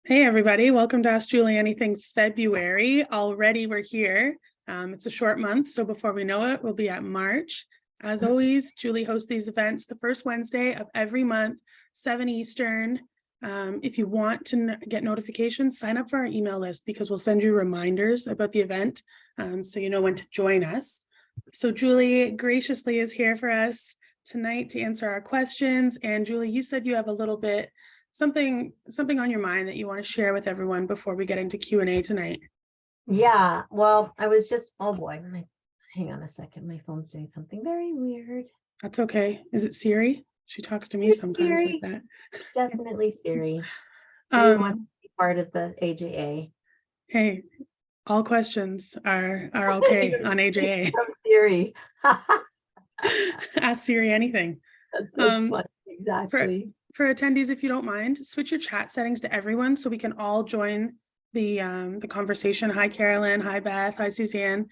Hey everybody, welcome to Ask Julie Anything February. Already we're here. It's a short month, so before we know it, we'll be at March. As always, Julie hosts these events the first Wednesday of every month, 7 Eastern. If you want to get notifications, sign up for our email list because we'll send you reminders about the event so you know when to join us. So Julie graciously is here for us tonight to answer our questions. And Julie, you said you have a little bit something on your mind that you want to share with everyone before we get into Q&A tonight. Yeah, well, I was just, oh boy, hang on a second. My phone's doing something very weird. That's okay. Is it Siri? She talks to me It's sometimes Siri. like that. Definitely Siri. Siri wants to be part of the AJA. Hey, all questions are okay on AJA. From Siri. Ask Siri anything. That's funny. Exactly. For attendees, if you don't mind, switch your chat settings to everyone so we can all join the conversation. Hi, Carolyn. Hi, Beth. Hi, Suzanne.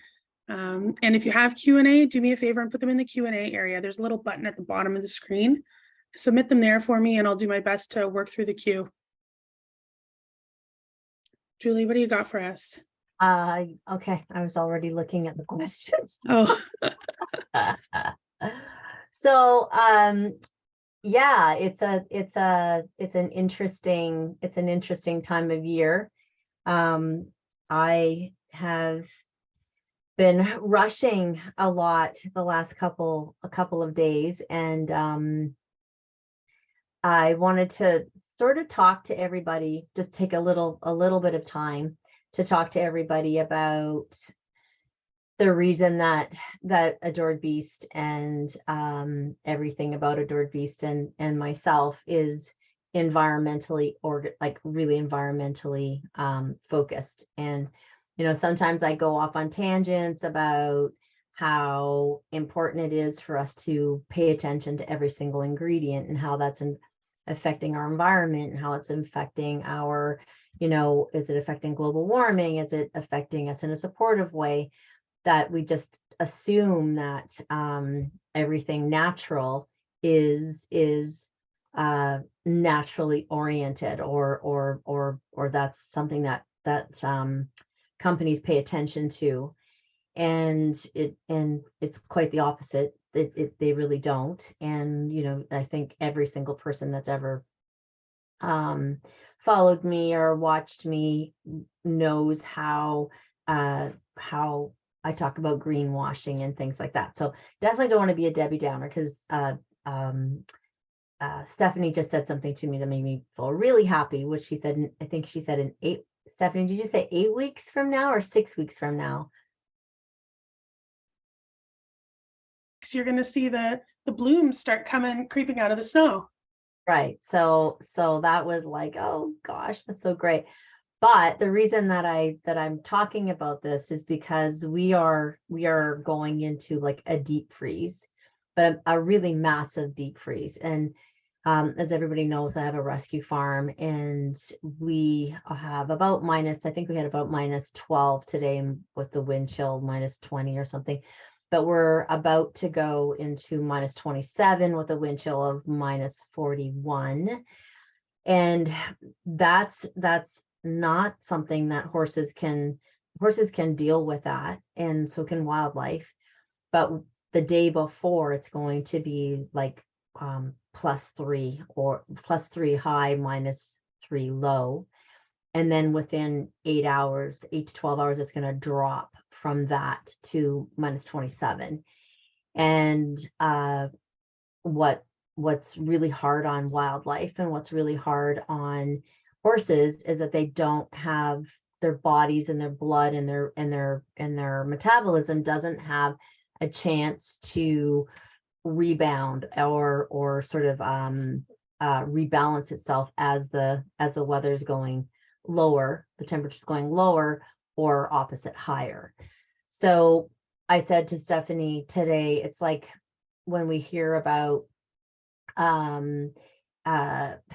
And if you have Q&A, do me a favor and put them in the Q&A area. There's a little button at the bottom of the screen. Submit them there for me and I'll do my best to work through the queue. Julie, what do you got for us? Okay, I was already looking at the questions. Oh. So, yeah, it's an interesting time of year. I have been rushing a lot the last couple of days, and I wanted to sort of talk to everybody, just take a little bit of time to talk to everybody about the reason that Adored Beast and everything about Adored Beast and myself is environmentally really environmentally focused. And sometimes I go off on tangents about how important it is for us to pay attention to every single ingredient and how that's affecting our environment and how it's affecting our, is it affecting global warming? Is it affecting us in a supportive way? That we just assume that everything natural is naturally oriented, or that's something that companies pay attention to, and it's quite the opposite. They really don't. And I think every single person that's ever followed me or watched me knows how I talk about greenwashing and things like that. So definitely don't want to be a Debbie Downer, because Stephanie just said something to me that made me feel really happy, which she said, I think she said Stephanie, did you say 8 weeks from now or 6 weeks from now? So you're going to see the blooms start creeping out of the snow. Right. So that was like, oh gosh, that's so great. But the reason that I'm talking about this is because we are going into like a deep freeze, but a really massive deep freeze. And as everybody knows, I have a rescue farm, and we have about I think we had about -12 today with the wind chill, -20 or something. But we're about to go into -27 with a wind chill of -41. And that's not something that horses can deal with that, and so can wildlife. But the day before, it's going to be like +3 or +3 high, -3 low, and then within 8 to 12 hours it's going to drop from that to -27. And what's really hard on wildlife and what's really hard on horses is that they don't have their bodies and their blood and their metabolism doesn't have a chance to rebound or sort of rebalance itself as the weather's going lower, the temperature's going lower, or opposite higher. So I said to Stephanie today, it's like when we hear about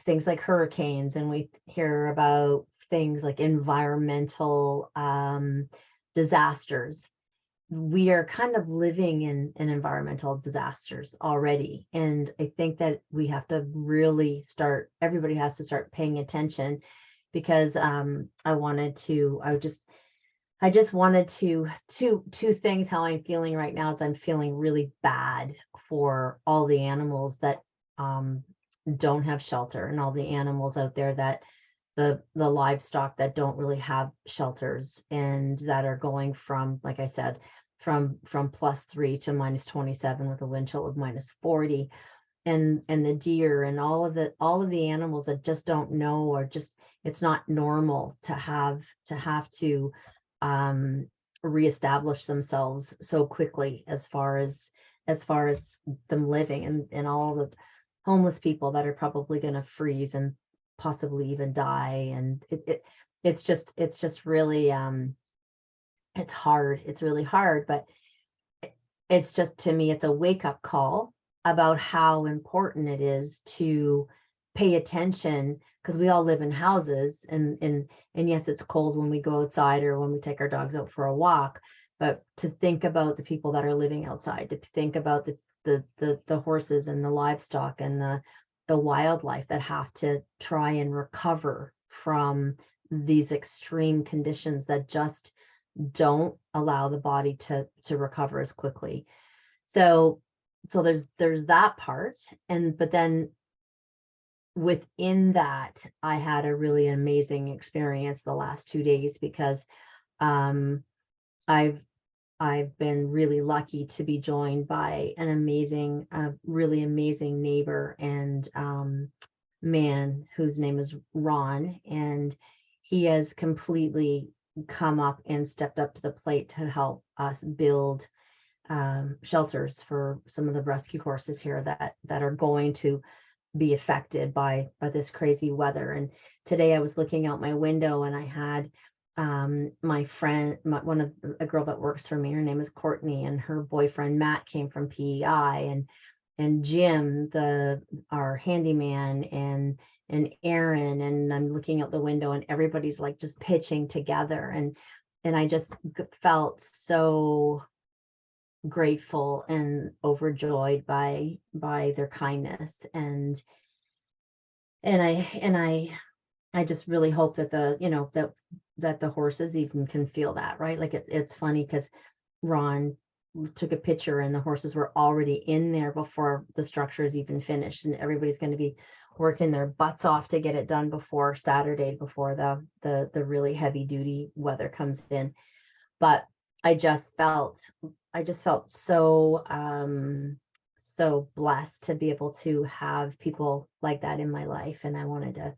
things like hurricanes, and we hear about things like environmental disasters. We are kind of living in environmental disasters already. And I think that we have to really everybody has to start paying attention because I just wanted to two things. How I'm feeling right now is I'm feeling really bad for all the animals that don't have shelter, and all the animals out there that the livestock that don't really have shelters, and that are going from, like I said, from +3 to -27 with a wind chill of -40, and the deer and all of the animals that just don't know, or just, it's not normal to have to reestablish themselves so quickly, as far as them living, and all the homeless people that are probably going to freeze and possibly even die. And it's just really it's hard. It's really hard, but it's just, to me, it's a wake-up call about how important it is to pay attention, because we all live in houses, and yes, it's cold when we go outside or when we take our dogs out for a walk, but to think about the people that are living outside, to think about the horses and the livestock and the wildlife that have to try and recover from these extreme conditions that just don't allow the body to recover as quickly. So there's that part, but then within that, I had a really amazing experience the last 2 days, because I've been really lucky to be joined by an amazing, really amazing neighbor and man whose name is Ron, and he has completely come up and stepped up to the plate to help us build shelters for some of the rescue horses here that are going to be affected by this crazy weather. And today I was looking out my window, and I had my friend, a girl that works for me, her name is Courtney, and her boyfriend Matt came from PEI, and Jim, our handyman, and Aaron, and I'm looking out the window, and everybody's like just pitching together, and I just felt so grateful and overjoyed by their kindness, and I just really hope that that the horses even can feel that, right? Like it's funny, because Ron took a picture and the horses were already in there before the structure is even finished, and everybody's going to be working their butts off to get it done before Saturday, before the really heavy duty weather comes in. But I just felt so so blessed to be able to have people like that in my life, and I wanted to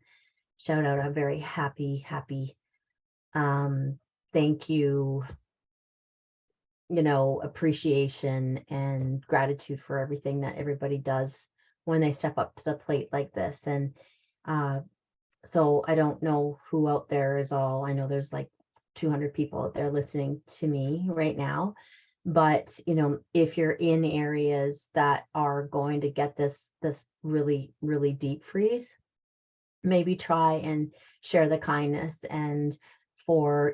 shout out a very happy thank you, appreciation and gratitude for everything that everybody does when they step up to the plate like this. And so I don't know who out there is all, I know there's like 200 people out there listening to me right now, but if you're in areas that are going to get this really, really deep freeze, maybe try and share the kindness, and for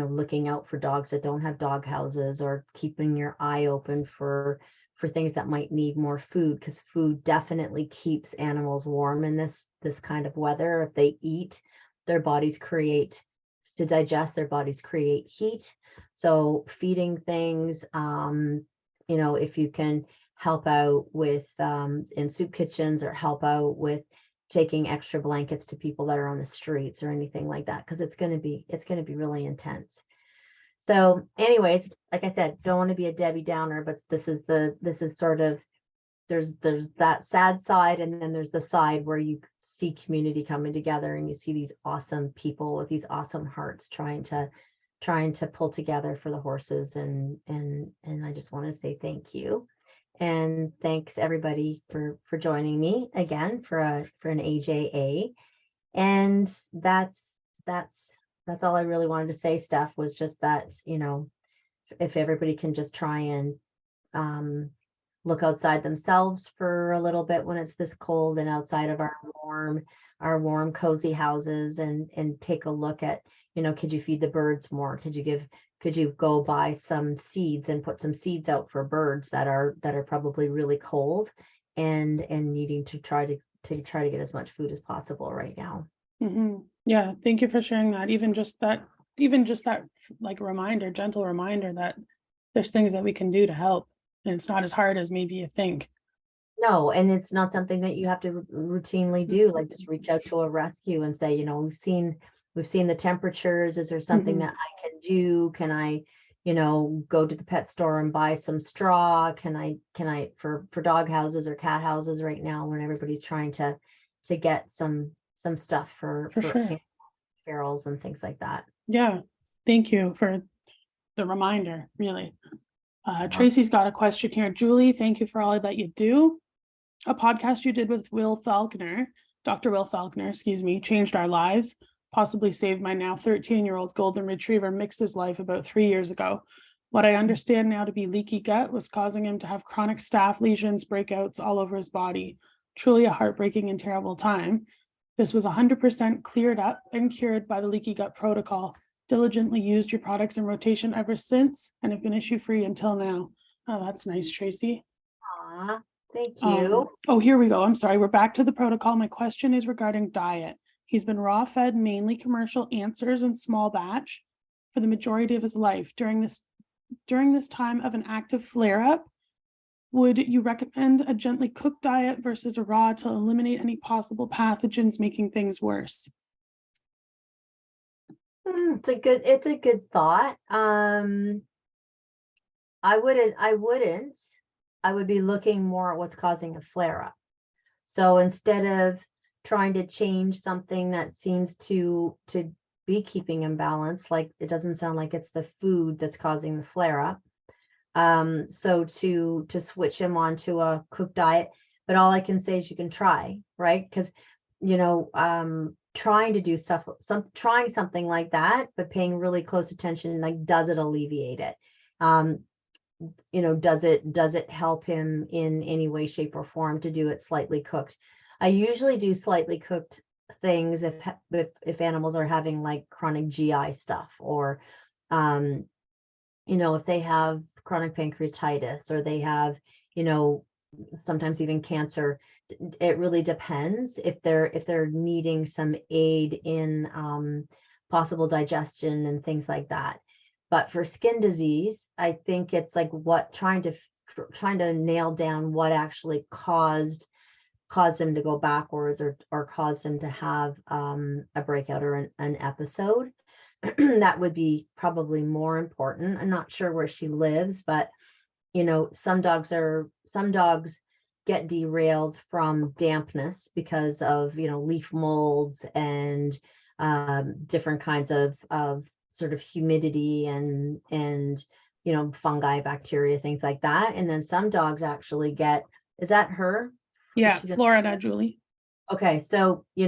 looking out for dogs that don't have dog houses, or keeping your eye open for things that might need more food, because food definitely keeps animals warm in this kind of weather. If they eat, their bodies create, to digest, their bodies create heat. So feeding things, if you can help out with in soup kitchens, or help out with taking extra blankets to people that are on the streets or anything like that, because it's going to be really intense. So anyways, like I said, don't want to be a Debbie Downer, but this is sort of, there's that sad side, and then there's the side where you see community coming together, and you see these awesome people with these awesome hearts trying to pull together for the horses, and I just want to say thank you. And thanks everybody for joining me again for an AJA. And that's all I really wanted to say. Steph, was just that, if everybody can just try and look outside themselves for a little bit when it's this cold, and outside of our warm cozy houses, and take a look at, could you feed the birds more? Could you go buy some seeds and put some seeds out for birds that are probably really cold and needing to try to get as much food as possible right now. Yeah, thank you for sharing that. Even just that like reminder, gentle reminder that there's things that we can do to help. And it's not as hard as maybe you think. No, and it's not something that you have to routinely do, like just reach out to a rescue and say, we've seen the temperatures. Is there something that I can do? Can I, go to the pet store and buy some straw? Can I for dog houses or cat houses right now when everybody's trying to get some stuff for Sure. ferals and things like that. Yeah. Thank you for the reminder, really. Tracy's got a question here. Julie, thank you for all that you do. A podcast you did with Dr. Will Falconer, excuse me, changed our lives, possibly saved my now 13-year-old golden retriever Mix's life about 3 years ago. What I understand now to be leaky gut was causing him to have chronic staph lesions, breakouts all over his body. Truly a heartbreaking and terrible time. This was 100% cleared up and cured by the Leaky Gut Protocol. Diligently used your products in rotation ever since and have been issue-free until now. Oh, that's nice, Tracy. Aw, thank you. Oh, here we go. I'm sorry. We're back to the protocol. My question is regarding diet. He's been raw fed mainly commercial answers and small batch for the majority of his life. During this time of an active flare-up, would you recommend a gently cooked diet versus a raw to eliminate any possible pathogens making things worse? It's a good thought. I would be looking more at what's causing a flare up. So instead of trying to change something that seems to be keeping him balanced, like it doesn't sound like it's the food that's causing the flare up. So to switch him onto a cooked diet, but all I can say is you can try, right? Because trying to do trying something like that, but paying really close attention, like, does it alleviate it? Does it help him in any way, shape, or form to do it slightly cooked? I usually do slightly cooked things if animals are having like chronic GI stuff, or if they have chronic pancreatitis, or they have sometimes even cancer. It really depends if they're needing some aid in possible digestion and things like that. But for skin disease, I think it's like trying to nail down what actually caused him to go backwards, or caused him to have a breakout or an episode. That would be probably more important. I'm not sure where she lives, but some dogs get derailed from dampness because of leaf molds and different kinds of sort of humidity and fungi, bacteria, things like that. And then some dogs actually get, is that her? Yeah, Florida, Julie. Okay, so I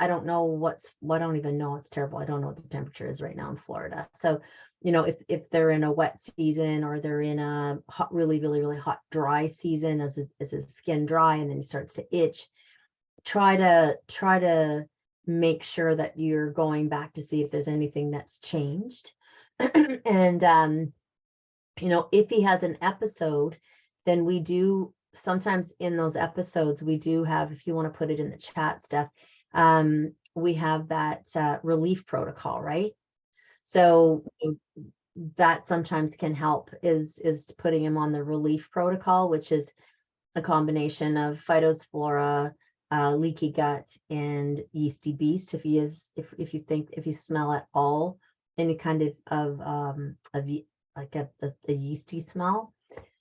don't know I don't even know. It's terrible. I don't know what the temperature is right now in Florida. So if they're in a wet season, or they're in a hot, really, really, really hot, dry season, as his skin dry and then he starts to itch, try to make sure that you're going back to see if there's anything that's changed. And if he has an episode, then we do sometimes in those episodes, we do have, if you want to put it in the chat, Steph, we have that relief protocol, right? So that sometimes can help, is putting him on the relief protocol, which is a combination of Phytophthora, leaky gut, and yeasty beast. If you smell at all any kind of like a yeasty smell,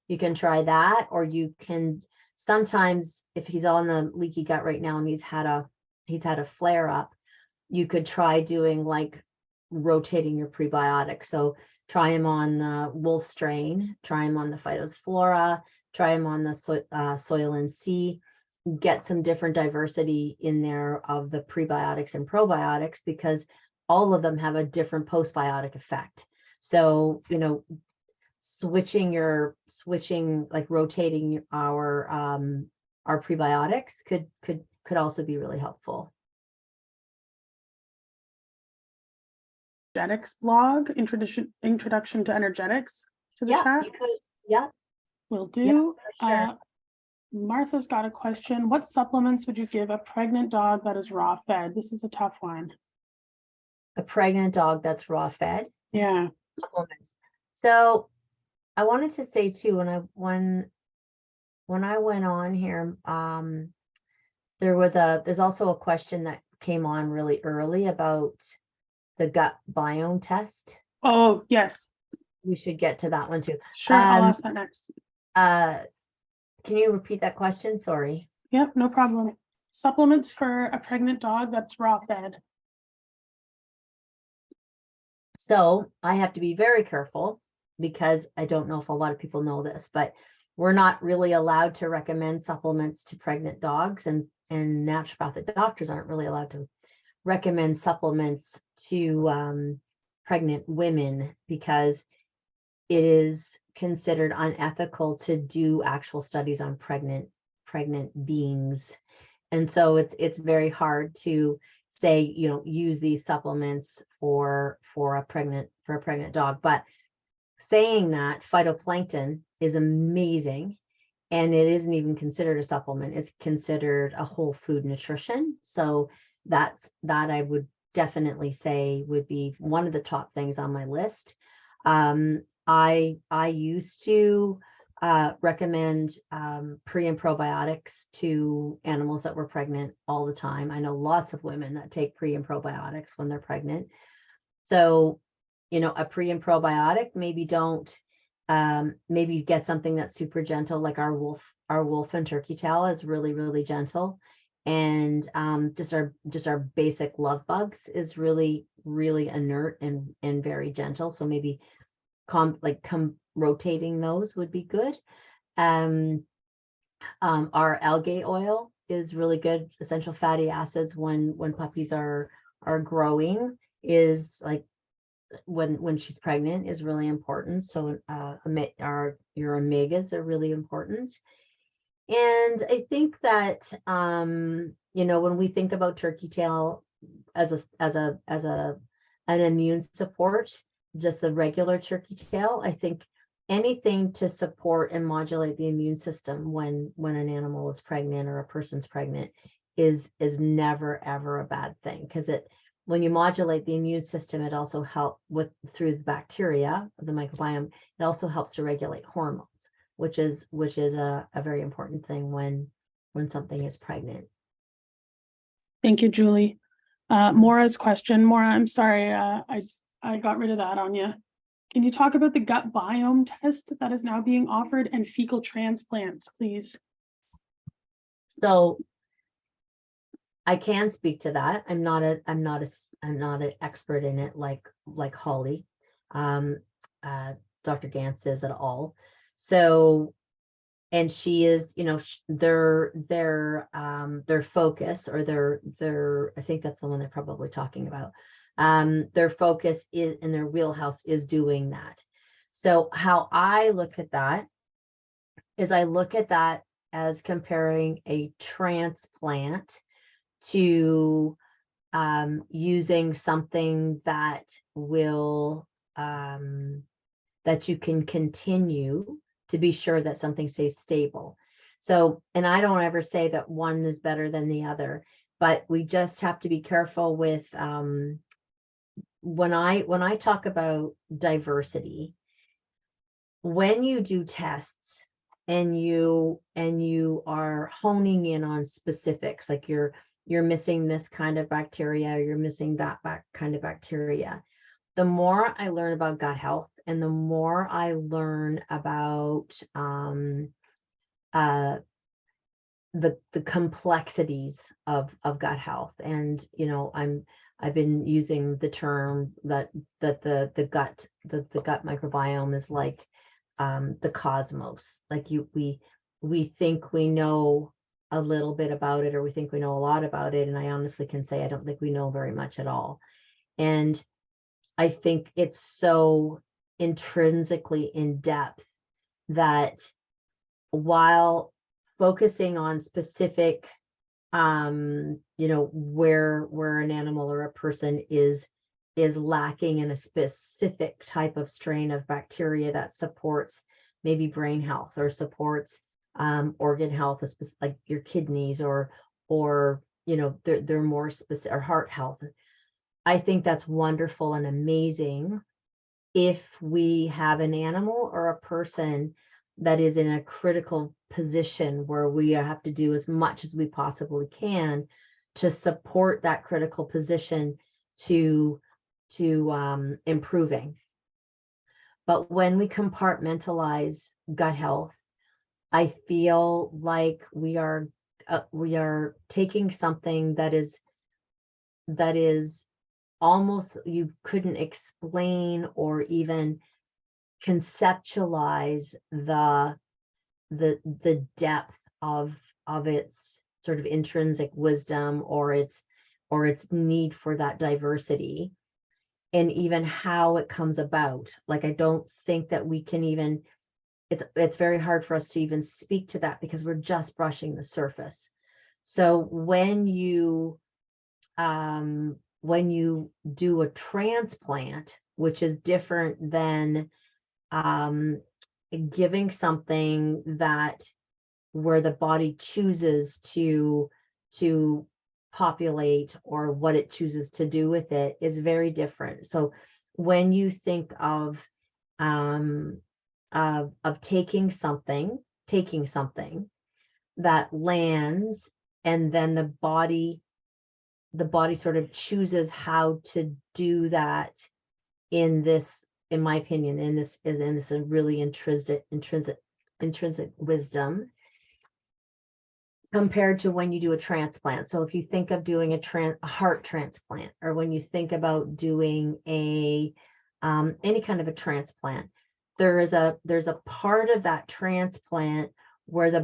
you can try that. Or you can sometimes, if he's on the leaky gut right now and he's had a flare up, you could try doing like rotating your prebiotics. So try him on the Wolf strain, try him on the Phytophthora, try him on the Soil and Sea, get some different diversity in there of the prebiotics and probiotics, because all of them have a different postbiotic effect. So, like rotating our prebiotics could also be really helpful. Energetics blog, introduction to energetics to the chat. Yeah, Will do. sure. Martha's got a question. What supplements would you give a pregnant dog that is raw fed? This is a tough one. A pregnant dog that's raw fed. Yeah. Supplements. So I wanted to say too, when I went on here, there's also a question that came on really early about the gut biome test. Oh, yes. We should get to that one too. Sure. I'll ask that next. Can you repeat that question? Sorry. Yep, no problem. Supplements for a pregnant dog that's raw fed. So I have to be very careful because I don't know if a lot of people know this, but we're not really allowed to recommend supplements to pregnant dogs, and naturopathic doctors aren't really allowed to recommend supplements to pregnant women because it is considered unethical to do actual studies on pregnant beings. And so it's very hard to say, use these supplements for a pregnant dog. But saying that, phytoplankton is amazing, and it isn't even considered a supplement. It's considered a whole food nutrition. So that I would definitely say would be one of the top things on my list. I used to recommend pre and probiotics to animals that were pregnant all the time. I know lots of women that take pre and probiotics when they're pregnant. So, a pre and probiotic, maybe get something that's super gentle, like our wolf and turkey tail is really, really gentle. And just our basic love bugs is really, really inert and very gentle. So maybe come rotating those would be good. Our algae oil is really good. Essential fatty acids when puppies are growing is like when she's pregnant is really important. So your omegas are really important. And I think that when we think about turkey tail as an immune support, just the regular turkey tail, I think anything to support and modulate the immune system when an animal is pregnant or a person's pregnant is never ever a bad thing, because when you modulate the immune system, it also helps through the bacteria, the microbiome. It also helps to regulate hormones, which is a very important thing when something is pregnant. Thank you, Julie. Maura's question. Maura, I'm sorry, I got rid of that on you. Can you talk about the gut biome test that is now being offered and fecal transplants, please? So I can speak to that. I'm not an expert in it like Holly, Dr. Gantz is at all. So, and she is, their focus, or their I think that's the one they're probably talking about. Their focus is in their wheelhouse is doing that. So how I look at that is I look at that as comparing a transplant to using something that will that you can continue to be sure that something stays stable. So, and I don't ever say that one is better than the other, but we just have to be careful with when I talk about diversity, when you do tests and you are honing in on specifics, like you're missing this kind of bacteria, you're missing that kind of bacteria. The more I learn about gut health and the more I learn about the complexities of gut health, and I've been using the term that the gut microbiome is like the cosmos. Like we think we know a little bit about it, or we think we know a lot about it, and I honestly can say I don't think we know very much at all. And I think it's so intrinsically in depth that while focusing on specific where an animal or a person is lacking in a specific type of strain of bacteria that supports maybe brain health or supports organ health, like your kidneys or they're more specific, or heart health. I think that's wonderful and amazing if we have an animal or a person that is in a critical position where we have to do as much as we possibly can to support that critical position to improving. But when we compartmentalize gut health, I feel like we are taking something that is almost, you couldn't explain or even conceptualize the depth of its sort of intrinsic wisdom or its need for that diversity, and even how it comes about. Like, I don't think that we can even, it's very hard for us to even speak to that because we're just brushing the surface. So when you do a transplant, which is different than giving something that where the body chooses to populate, or what it chooses to do with it, is very different. So when you think of taking something that lands, and then the body sort of chooses how to do that in my opinion, in this really intrinsic wisdom, compared to when you do a transplant. So if you think of doing a heart transplant, or when you think about doing any kind of a transplant, there's a part of that transplant where the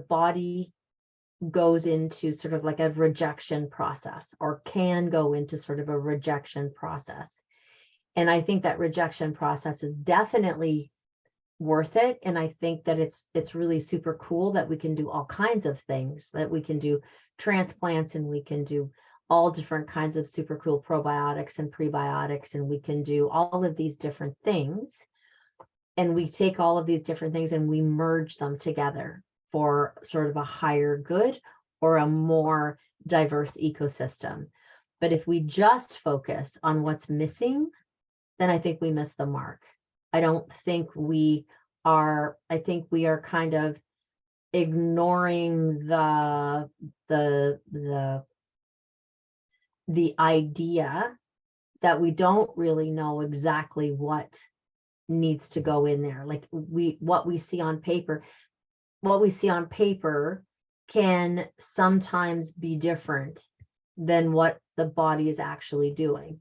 body goes into sort of like a rejection process, or can go into sort of a rejection process. And I think that rejection process is definitely worth it. And I think that it's really super cool that we can do all kinds of things, that we can do transplants, and we can do all different kinds of super cool probiotics and prebiotics, and we can do all of these different things. And we take all of these different things and we merge them together for sort of a higher good or a more diverse ecosystem. But if we just focus on what's missing, then I think we miss the mark. I think we are kind of ignoring the idea that we don't really know exactly what needs to go in there. Like, what we see on paper can sometimes be different than what the body is actually doing.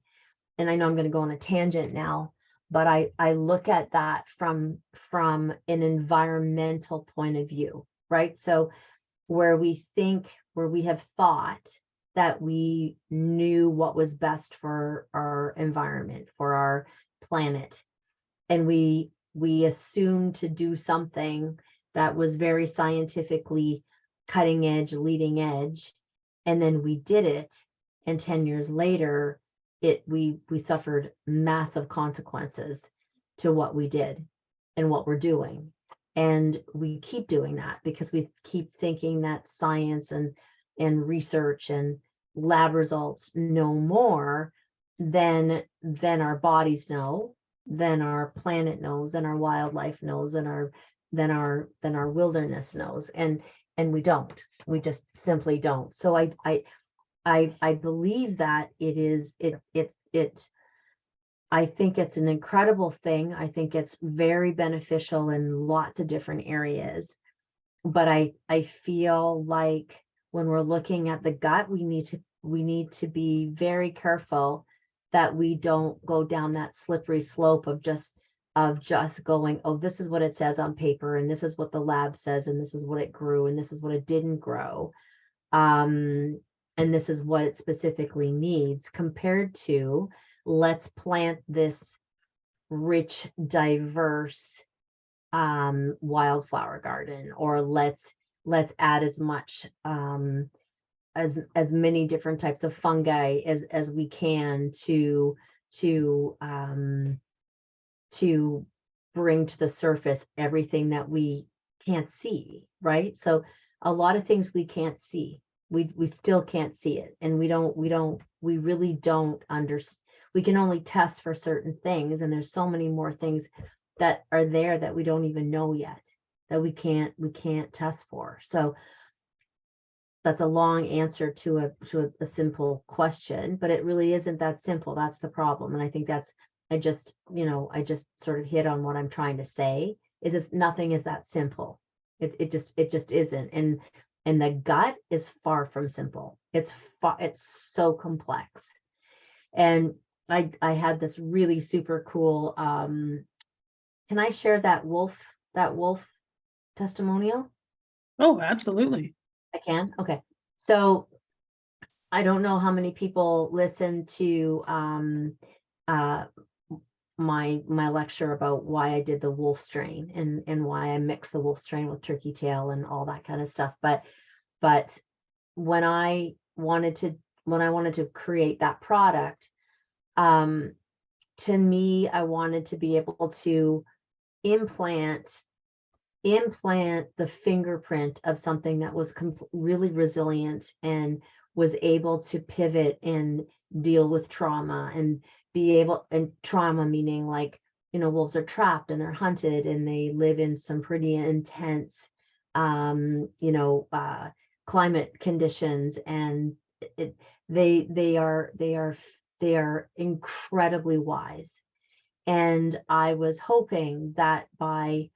And I know I'm going to go on a tangent now, but I look at that from an environmental point of view, right? So where we have thought that we knew what was best for our environment, for our planet, and we assumed to do something that was very scientifically cutting edge, leading edge, and then we did it, and 10 years later we suffered massive consequences to what we did and what we're doing. And we keep doing that because we keep thinking that science and research and lab results know more than our bodies know, than our planet knows, than our wildlife knows, than our wilderness knows. And we just simply don't. So I believe that I think it's an incredible thing. I think it's very beneficial in lots of different areas. But I feel like when we're looking at the gut, we need to be very careful that we don't go down that slippery slope of just going, oh, this is what it says on paper, and this is what the lab says, and this is what it grew, and this is what it didn't grow. And this is what it specifically needs, compared to, let's plant this rich, diverse wildflower garden, or let's add as much as many different types of fungi as we can to bring to the surface everything that we can't see, right? So a lot of things we can't see. We still can't see it, and we really don't understand. We can only test for certain things, and there's so many more things that are there that we don't even know yet, that we can't test for. So that's a long answer to a simple question, but it really isn't that simple. That's the problem. And I think that's, I just sort of hit on what I'm trying to say, is it's nothing is that simple. It just isn't. And the gut is far from simple. It's so complex. And I had this really super cool, can I share that wolf testimonial? Oh, absolutely. I can. Okay. So I don't know how many people listen to my lecture about why I did the wolf strain and why I mix the wolf strain with turkey tail and all that kind of stuff. But when I wanted to create that product, to me, I wanted to be able to implant the fingerprint of something that was really resilient and was able to pivot and deal with trauma and trauma meaning, like, wolves are trapped and they're hunted and they live in some pretty intense climate conditions, and they are incredibly wise. And I was hoping that by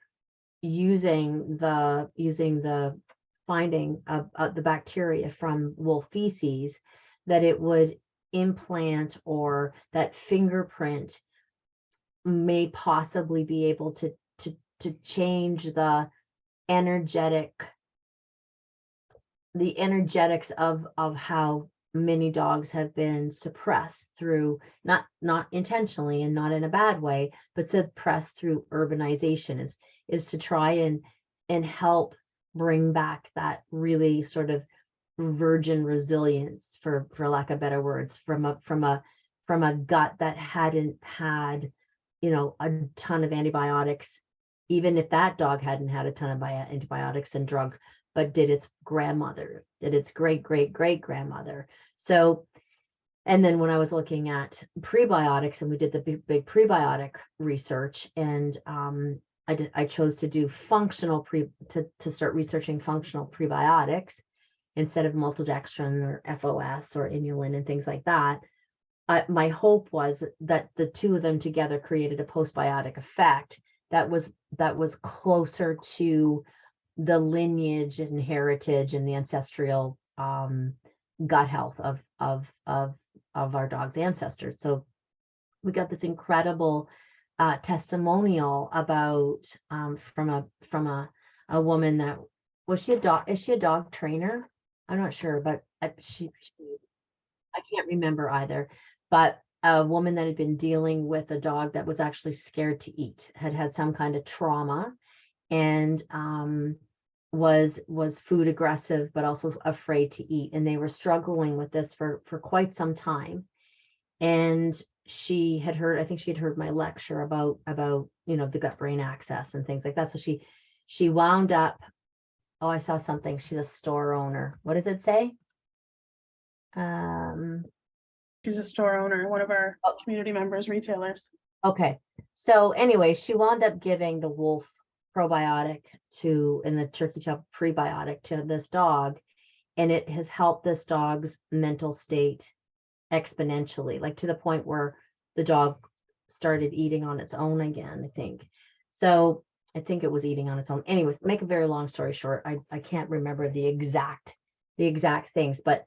using the finding of the bacteria from wolf feces, that it would implant, or that fingerprint may possibly be able to change the energetics of how many dogs have been suppressed through, not intentionally and not in a bad way, but suppressed through urbanization, is to try and help bring back that really sort of virgin resilience, for lack of better words, from a gut that hadn't had a ton of antibiotics, even if that dog hadn't had a ton of antibiotics and drug, but did its grandmother, did its great grandmother. So, and then when I was looking at prebiotics, and we did the big prebiotic research, and I chose to do to start researching functional prebiotics instead of maltodextrin or FOS or inulin and things like that. My hope was that the two of them together created a postbiotic effect that was closer to the lineage and heritage and the ancestral gut health of our dog's ancestors. So we got this incredible testimonial about from a woman that is she a dog trainer? I'm not sure, but I can't remember either. But a woman that had been dealing with a dog that was actually scared to eat, had some kind of trauma, and was food aggressive, but also afraid to eat. And they were struggling with this for quite some time. And she had heard my lecture about the gut brain axis and things like that. So she wound up, oh, I saw something. She's a store owner. What does it say? She's a store owner, one of our community members, retailers. Okay. So anyway, she wound up giving the wolf probiotic and the turkey tail prebiotic to this dog, and it has helped this dog's mental state exponentially, like to the point where the dog started eating on its own again, I think. So I think it was eating on its own. Anyways, make a very long story short, I can't remember the exact things, but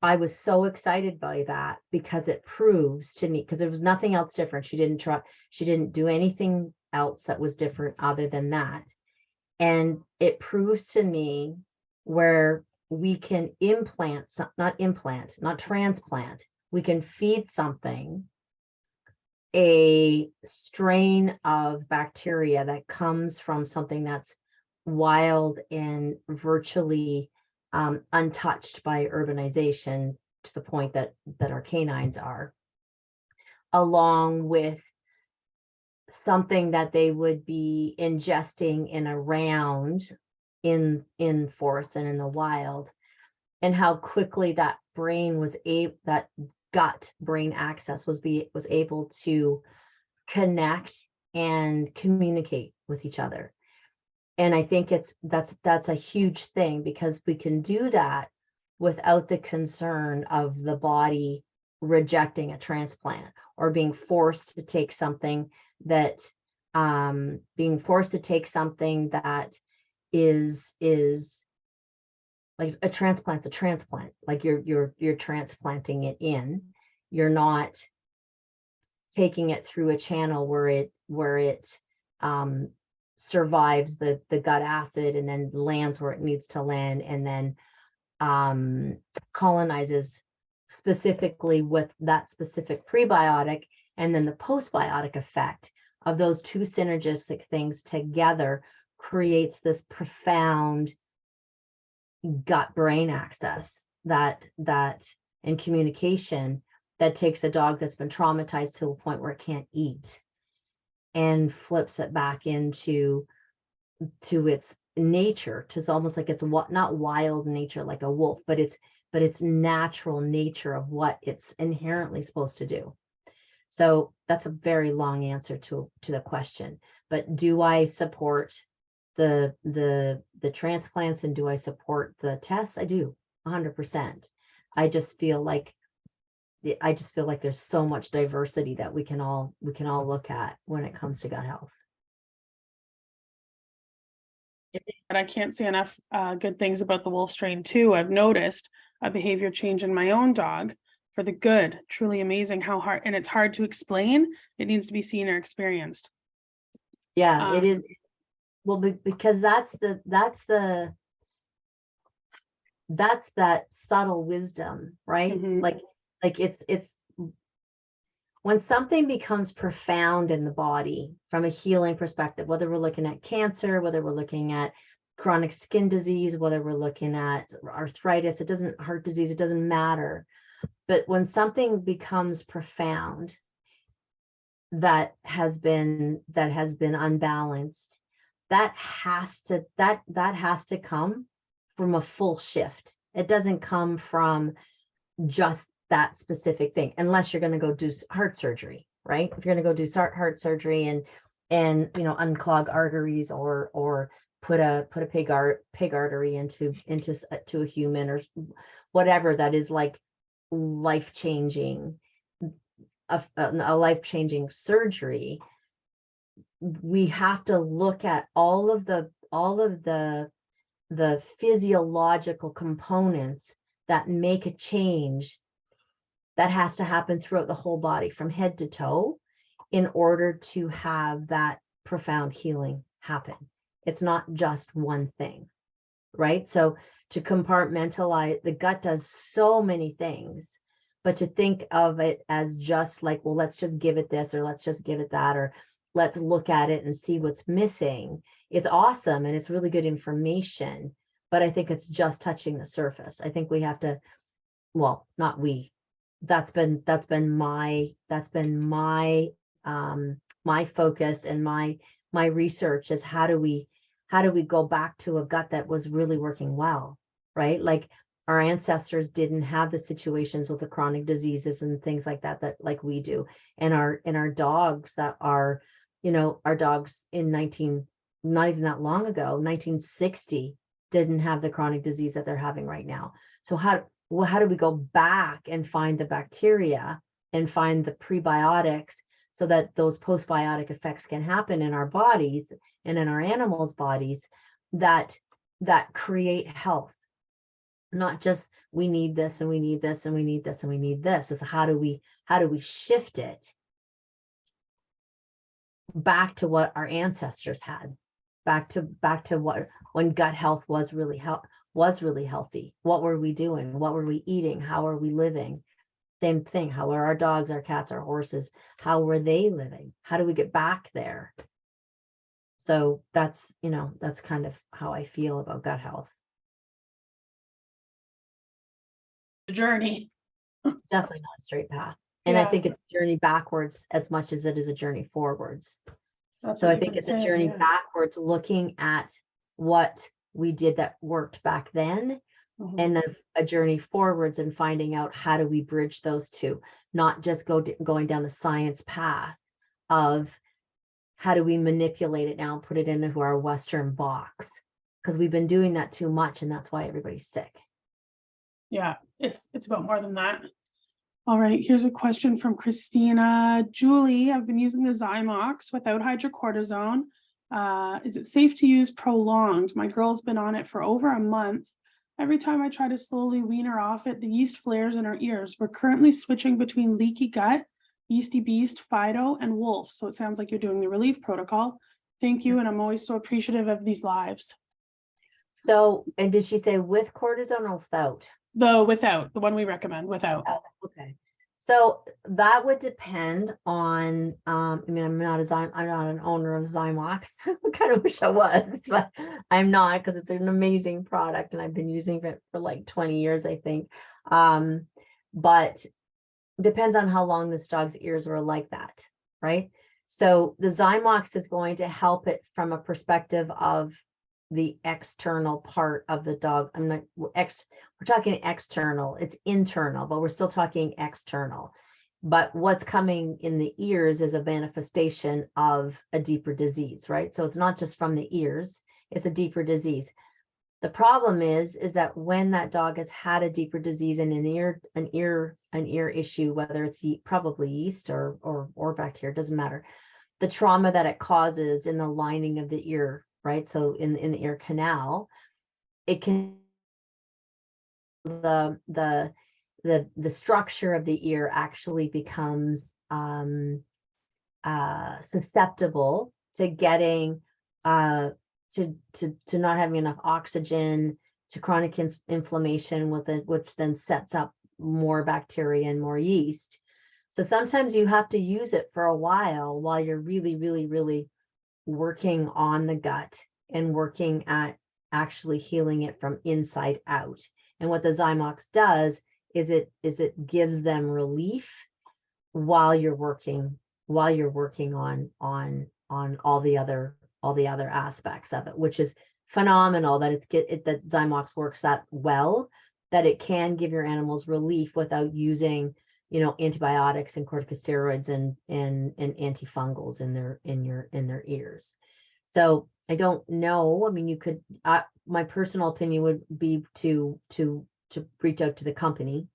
I was so excited by that, because it proves to me, because there was nothing else different. She didn't do anything else that was different other than that. And it proves to me where we can not transplant. We can feed something a strain of bacteria that comes from something that's wild and virtually untouched by urbanization, to the point that our canines are, along with something that they would be ingesting in a round in forests and in the wild, and how quickly that that gut brain access was able to connect and communicate with each other. And I think that's a huge thing, because we can do that without the concern of the body rejecting a transplant or being forced to take something that is like a transplant, like you're transplanting it in. You're not taking it through a channel where it survives the gut acid and then lands where it needs to land, and then colonizes specifically with that specific prebiotic, and then the postbiotic effect of those two synergistic things together creates this profound gut brain access that in communication that takes a dog that's been traumatized to a point where it can't eat and flips it back into its nature, to almost like it's not wild nature like a wolf, but it's natural nature of what it's inherently supposed to do. So that's a very long answer to the question. But do I support the transplants, and do I support the tests? I do 100%. I just feel like there's so much diversity that we can all look at when it comes to gut health. And I can't say enough good things about the wolf strain too. I've noticed a behavior change in my own dog for the good. Truly amazing how hard, and it's hard to explain. It needs to be seen or experienced. Yeah, it is. Well, because that's that subtle wisdom, right? Like it's when something becomes profound in the body from a healing perspective, whether we're looking at cancer, whether we're looking at chronic skin disease, whether we're looking at arthritis, heart disease, it doesn't matter. But when something becomes profound that has been unbalanced, that has to come from a full shift. It doesn't come from just that specific thing, unless you're going to go do heart surgery, right? If you're going to go do heart surgery and unclog arteries or put a pig artery into a human or whatever, that is like life-changing, a life-changing surgery. We have to look at all of the physiological components that make a change that has to happen throughout the whole body from head to toe in order to have that profound healing happen. It's not just one thing, right? So to compartmentalize, the gut does so many things, but to think of it as just like, well, let's just give it this, or let's just give it that, or let's look at it and see what's missing. It's awesome and it's really good information, but I think it's just touching the surface. I think we have to, well, not we, that's been my my focus and my research is how do we go back to a gut that was really working well, right? Like our ancestors didn't have the situations with the chronic diseases and things like that like we do. And our dogs that are, our dogs not even that long ago, 1960, didn't have the chronic disease that they're having right now. So how do we go back and find the bacteria and find the prebiotics so that those postbiotic effects can happen in our bodies and in our animals' bodies that create health? Not just we need this and we need this and we need this and we need this. It's how do we shift it back to what our ancestors had, back to what, when gut health was really healthy. What were we doing? What were we eating? How are we living? Same thing. How are our dogs, our cats, our horses? How were they living? How do we get back there? So that's kind of how I feel about gut health. The journey. It's definitely not a straight path. And I Yeah. think it's a journey backwards as much as it is a journey forwards. That's So what I you think would it's a say, journey yeah. backwards, looking at what we did that worked back then, Mhm. and then a journey forwards and finding out how do we bridge those two, not just going down the science path of how do we manipulate it now and put it into our Western box, because we've been doing that too much, and that's why everybody's sick. Yeah, it's about more than that. All right, here's a question from Christina. Julie, I've been using the Zymox without hydrocortisone. Is it safe to use prolonged? My girl's been on it for over a month. Every time I try to slowly wean her off it, the yeast flares in her ears. We're currently switching between Leaky Gut, Yeasty Beast, Fido, and Wolf. So it sounds like you're doing the relief protocol. Thank you, and I'm always so appreciative of these lives. So, and did she say with cortisone or without? Without, the one we recommend, without. Oh, okay. So that would depend on, I mean, I'm not an owner of Zymox. I kind of wish I was, but I'm not, because it's an amazing product and I've been using it for like 20 years, I think. But depends on how long this dog's ears were like that, right? So the Zymox is going to help it from a perspective of the external part of the dog. We're talking external, it's internal, but we're still talking external. But what's coming in the ears is a manifestation of a deeper disease, right? So it's not just from the ears, it's a deeper disease. The problem is that when that dog has had a deeper disease and an ear issue, whether it's probably yeast or bacteria, doesn't matter. The trauma that it causes in the lining of the ear, right? So in the ear canal, it can the structure of the ear actually becomes susceptible to getting to not having enough oxygen, to chronic inflammation with it, which then sets up more bacteria and more yeast. So sometimes you have to use it for a while you're really, really, really working on the gut and working at actually healing it from inside out. And what the Zymox does is it gives them relief while you're working on all the other aspects of it, which is phenomenal that that Zymox works that well, that it can give your animals relief without using, antibiotics and corticosteroids and antifungals in their ears. So I don't know. I mean, you could, my personal opinion would be to reach out to the company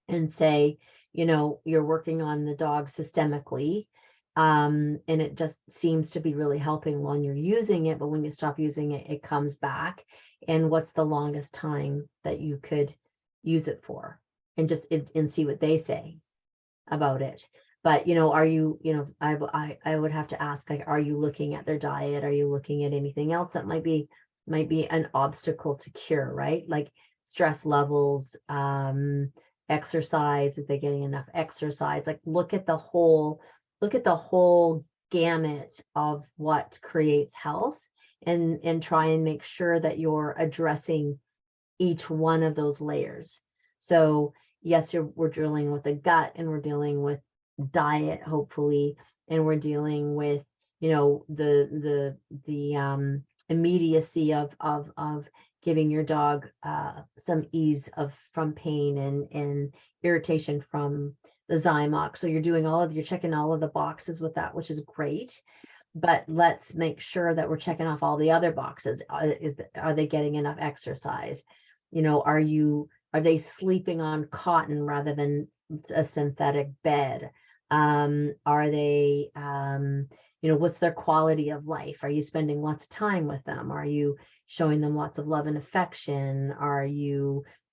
and say, you're working on the dog systemically. And it just seems to be really helping when you're using it, but when you stop using it, it comes back. And what's the longest time that you could use it for? And just and see what they say about it. But are you, I would have to ask, like, are you looking at their diet? Are you looking at anything else that might be an obstacle to cure, right? Like stress levels, exercise, if they're getting enough exercise, like look at the whole gamut of what creates health, and try and make sure that you're addressing each one of those layers. So yes, we're dealing with the gut, and we're dealing with diet, hopefully, and we're dealing with the immediacy of giving your dog some ease from pain and irritation from the Zymox. So you're checking all of the boxes with that, which is great. But let's make sure that we're checking off all the other boxes. Are they getting enough exercise? Are they sleeping on cotton rather than a synthetic bed? Are they, what's their quality of life? Are you spending lots of time with them? Are you showing them lots of love and affection?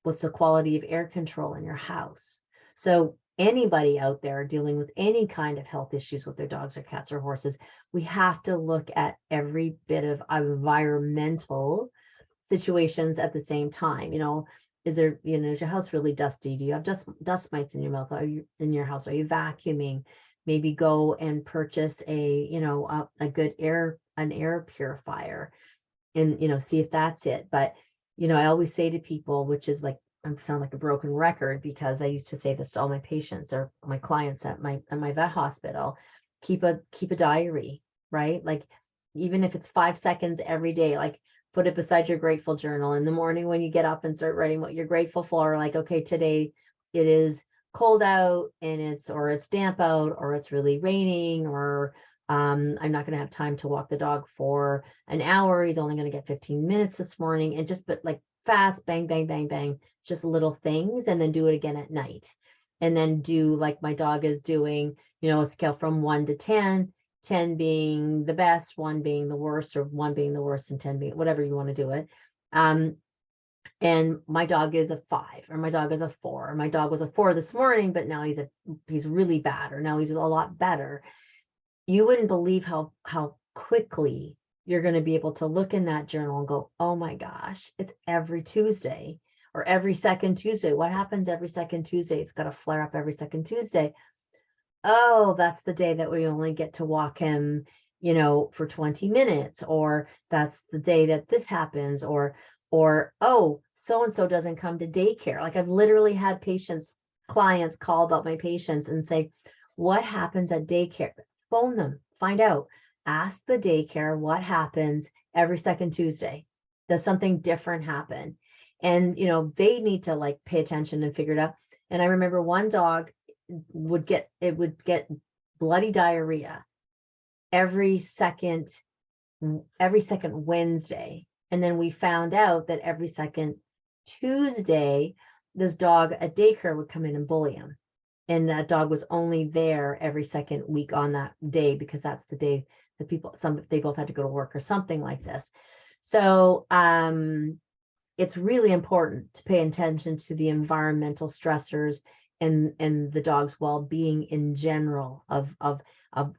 What's the quality of air control in your house? So anybody out there dealing with any kind of health issues with their dogs or cats or horses, we have to look at every bit of environmental situations at the same time. Is your house really dusty? Do you have dust mites in your mouth? Are you in your house? Are you vacuuming? Maybe go and purchase a good air purifier and see if that's it. But I always say to people, which is like sound like a broken record because I used to say this to all my patients or my clients at my vet hospital. Keep a diary, right? Like even if it's 5 seconds every day, like put it beside your grateful journal in the morning when you get up and start writing what you're grateful for. Like, okay, today it is cold out and it's damp out, or it's really raining, or I'm not going to have time to walk the dog for an hour. He's only going to get 15 minutes this morning, and just but like fast, bang, bang, bang, bang, just little things, and then do it again at night. And then do like my dog is doing, a scale from 1 to 10, 10 being the best, 1 being the worst, or 1 being the worst and 10 being whatever you want to do it. And my dog is a 5, or my dog is a 4, or my dog was a 4 this morning, but now he's really bad, or now he's a lot better. You wouldn't believe how quickly you're going to be able to look in that journal and go, oh my gosh, it's every Tuesday or every second Tuesday. What happens every second Tuesday? It's got to flare up every second Tuesday. Oh, that's the day that we only get to walk him, for 20 minutes, or that's the day that this happens, or, oh, so-and-so doesn't come to daycare. Like I've literally had clients call about my patients and say, what happens at daycare? Phone them, find out, ask the daycare what happens every second Tuesday. Does something different happen? And, they need to like pay attention and figure it out. And I remember one dog would get bloody diarrhea every second Wednesday. And then we found out that every second Tuesday, this dog at daycare would come in and bully him. And that dog was only there every second week on that day, because that's the day that they both had to go to work or something like this. So it's really important to pay attention to the environmental stressors and the dog's well-being in general of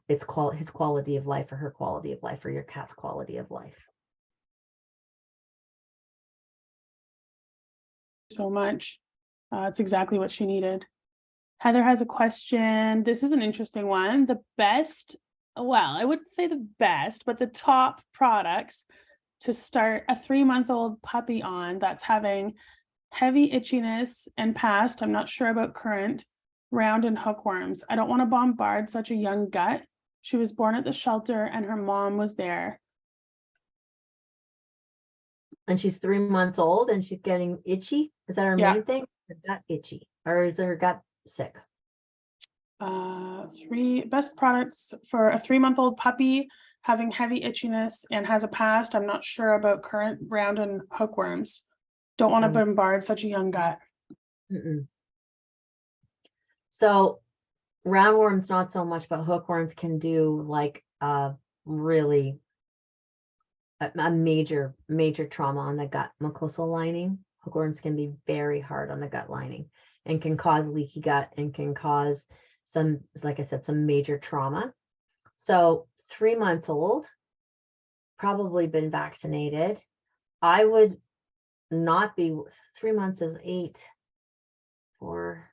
his quality of life, or her quality of life, or your cat's quality of life. So much. It's exactly what she needed. Heather has a question. This is an interesting one. The best, well, I wouldn't say the best, but the top products to start a 3-month-old puppy on that's having heavy itchiness and past, I'm not sure about current, round and hookworms. I don't want to bombard such a young gut. She was born at the shelter and her mom was there. And she's 3 months old and she's getting itchy. Is that her main thing? Her gut itchy, or is her gut sick? 3 best products for a 3-month-old puppy having heavy itchiness and has a past. I'm not sure about current, round and hookworms. Don't want to bombard such a young gut. So roundworms, not so much, but hookworms can do like really a major trauma on the gut mucosal lining. Hookworms can be very hard on the gut lining and can cause leaky gut and can cause some, like I said, some major trauma. So 3 months old, probably been vaccinated. I would not be, 3 months is 8 for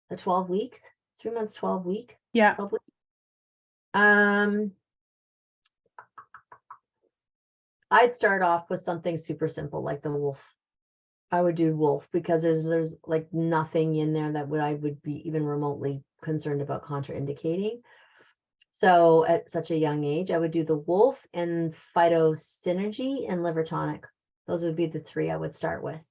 the 12 weeks. 3 months, 12 week. Yeah. 12 weeks. I'd start off with something super simple like the Wolf. I would do Wolf because there's like nothing in there that I would be even remotely concerned about contraindicating. So at such a young age, I would do the Wolf and Phytosynergy and liver tonic. Those would be the 3 I would start with.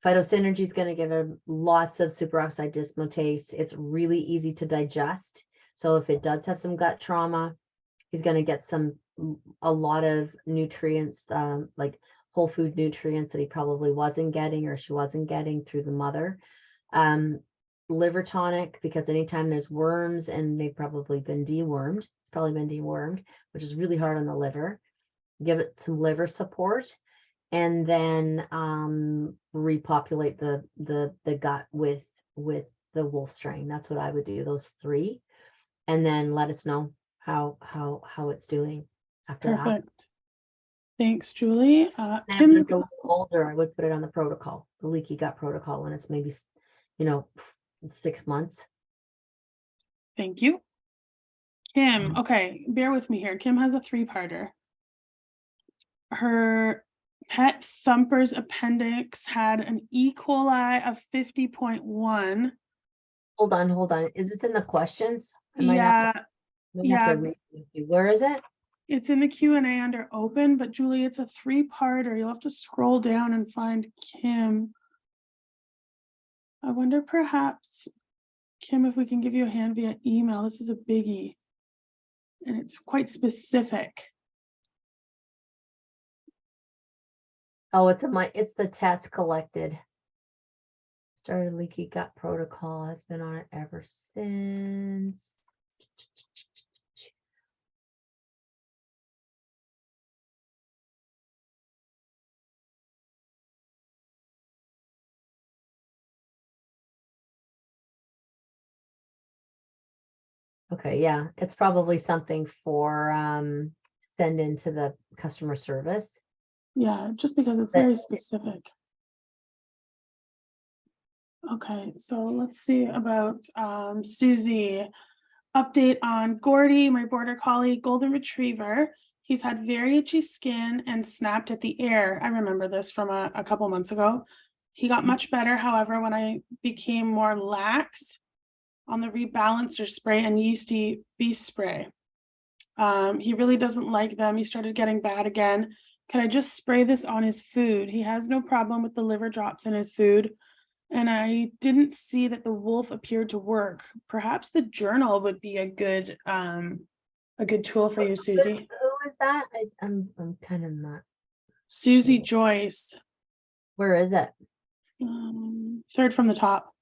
Phytosynergy is going to give him lots of superoxide dismutase. It's really easy to digest. So if it does have some gut trauma, he's going to get a lot of nutrients, like whole food nutrients that he probably wasn't getting or she wasn't getting through the mother. Liver tonic, because anytime there's worms, and they've probably been dewormed, it's probably been dewormed, which is really hard on the liver. Give it some liver support, and then repopulate the gut with the Wolf strain. That's what I would do, those 3, and then let us know how it's doing after that. Perfect. Thanks, Julie. Kim's older, I would put it on the protocol, the Leaky Gut Protocol, when it's maybe 6 months. Thank you. Kim, okay, bear with me here. Kim has a 3-parter. Her Pet Thumper's appendix had an E. coli of 50.1. Hold on. Is this in the questions? I might Yeah, have to read it. Where is it? it's in the Q&A under open, but Julie, it's a 3-parter. You'll have to scroll down and find Kim. I wonder perhaps, Kim, if we can give you a hand via email. This is a biggie, and it's quite specific. Oh, it's the test collected. Started Leaky Gut Protocol, has been on it ever since. Okay, yeah, it's probably something for send into the customer service. Yeah, just because it's very specific. Okay, so let's see about Susie. Update on Gordy, my border collie golden retriever. He's had very itchy skin and snapped at the air. I remember this from a couple months ago. He got much better, however, when I became more lax on the Rebalancer spray and Yeasty Beast spray. He really doesn't like them. He started getting bad again. Can I just spray this on his food? He has no problem with the liver drops in his food. And I didn't see that the wolf appeared to work. Perhaps the journal would be a good tool for you, Susie. Who is that? I'm kind of not. Susie Joyce. Where is it? Third from the top.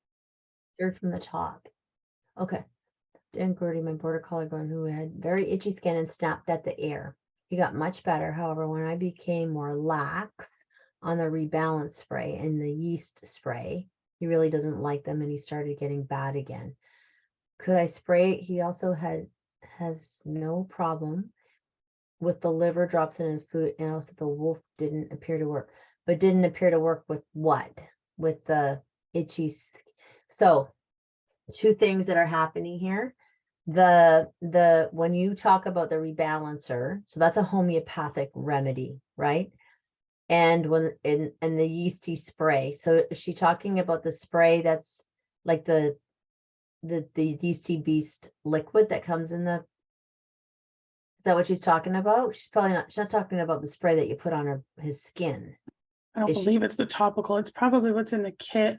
Third from the top. Okay. Dan Gordy, my border collie who had very itchy skin and snapped at the air. He got much better. However, when I became more lax on the rebalance spray and the yeast spray, he really doesn't like them and he started getting bad again. Could I spray? He also has no problem with the liver drops in his food, and also the wolf didn't appear to work. But didn't appear to work with what? With the itchy. So 2 things that are happening here. The when you talk about the rebalancer, so that's a homeopathic remedy, right? And when in the yeasty spray, so is she talking about the spray that's like the Yeasty Beast liquid that comes in the, is that what she's talking about? She's not talking about the spray that you put on his skin. I don't believe it's the topical. It's probably what's in the kit.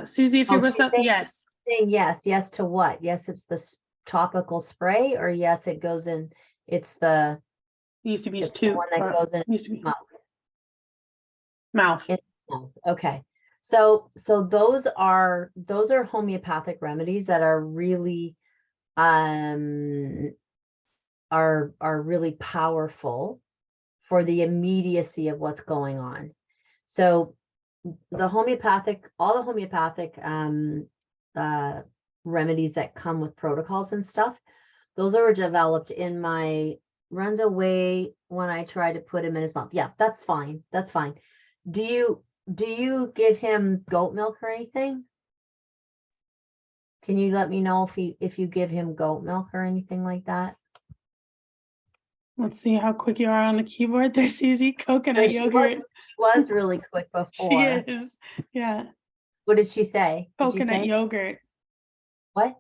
Susie, if you're with us, yes. Saying yes to what? Yes, it's the topical spray, or yes, it goes in, it's the Yeasty Beast 2. one that goes in Mouth. Okay. So those are homeopathic remedies that are really are really powerful for the immediacy of what's going on. So all the homeopathic remedies that come with protocols and stuff, those are developed in my runs away when I try to put him in his mouth. Yeah, that's fine. That's fine. Do you give him goat milk or anything? Can you let me know if you give him goat milk or anything like that? Let's see how quick you are on the keyboard there, Susie. Coconut yogurt. She was really quick before. She is. Yeah. What did she say? Coconut yogurt. What?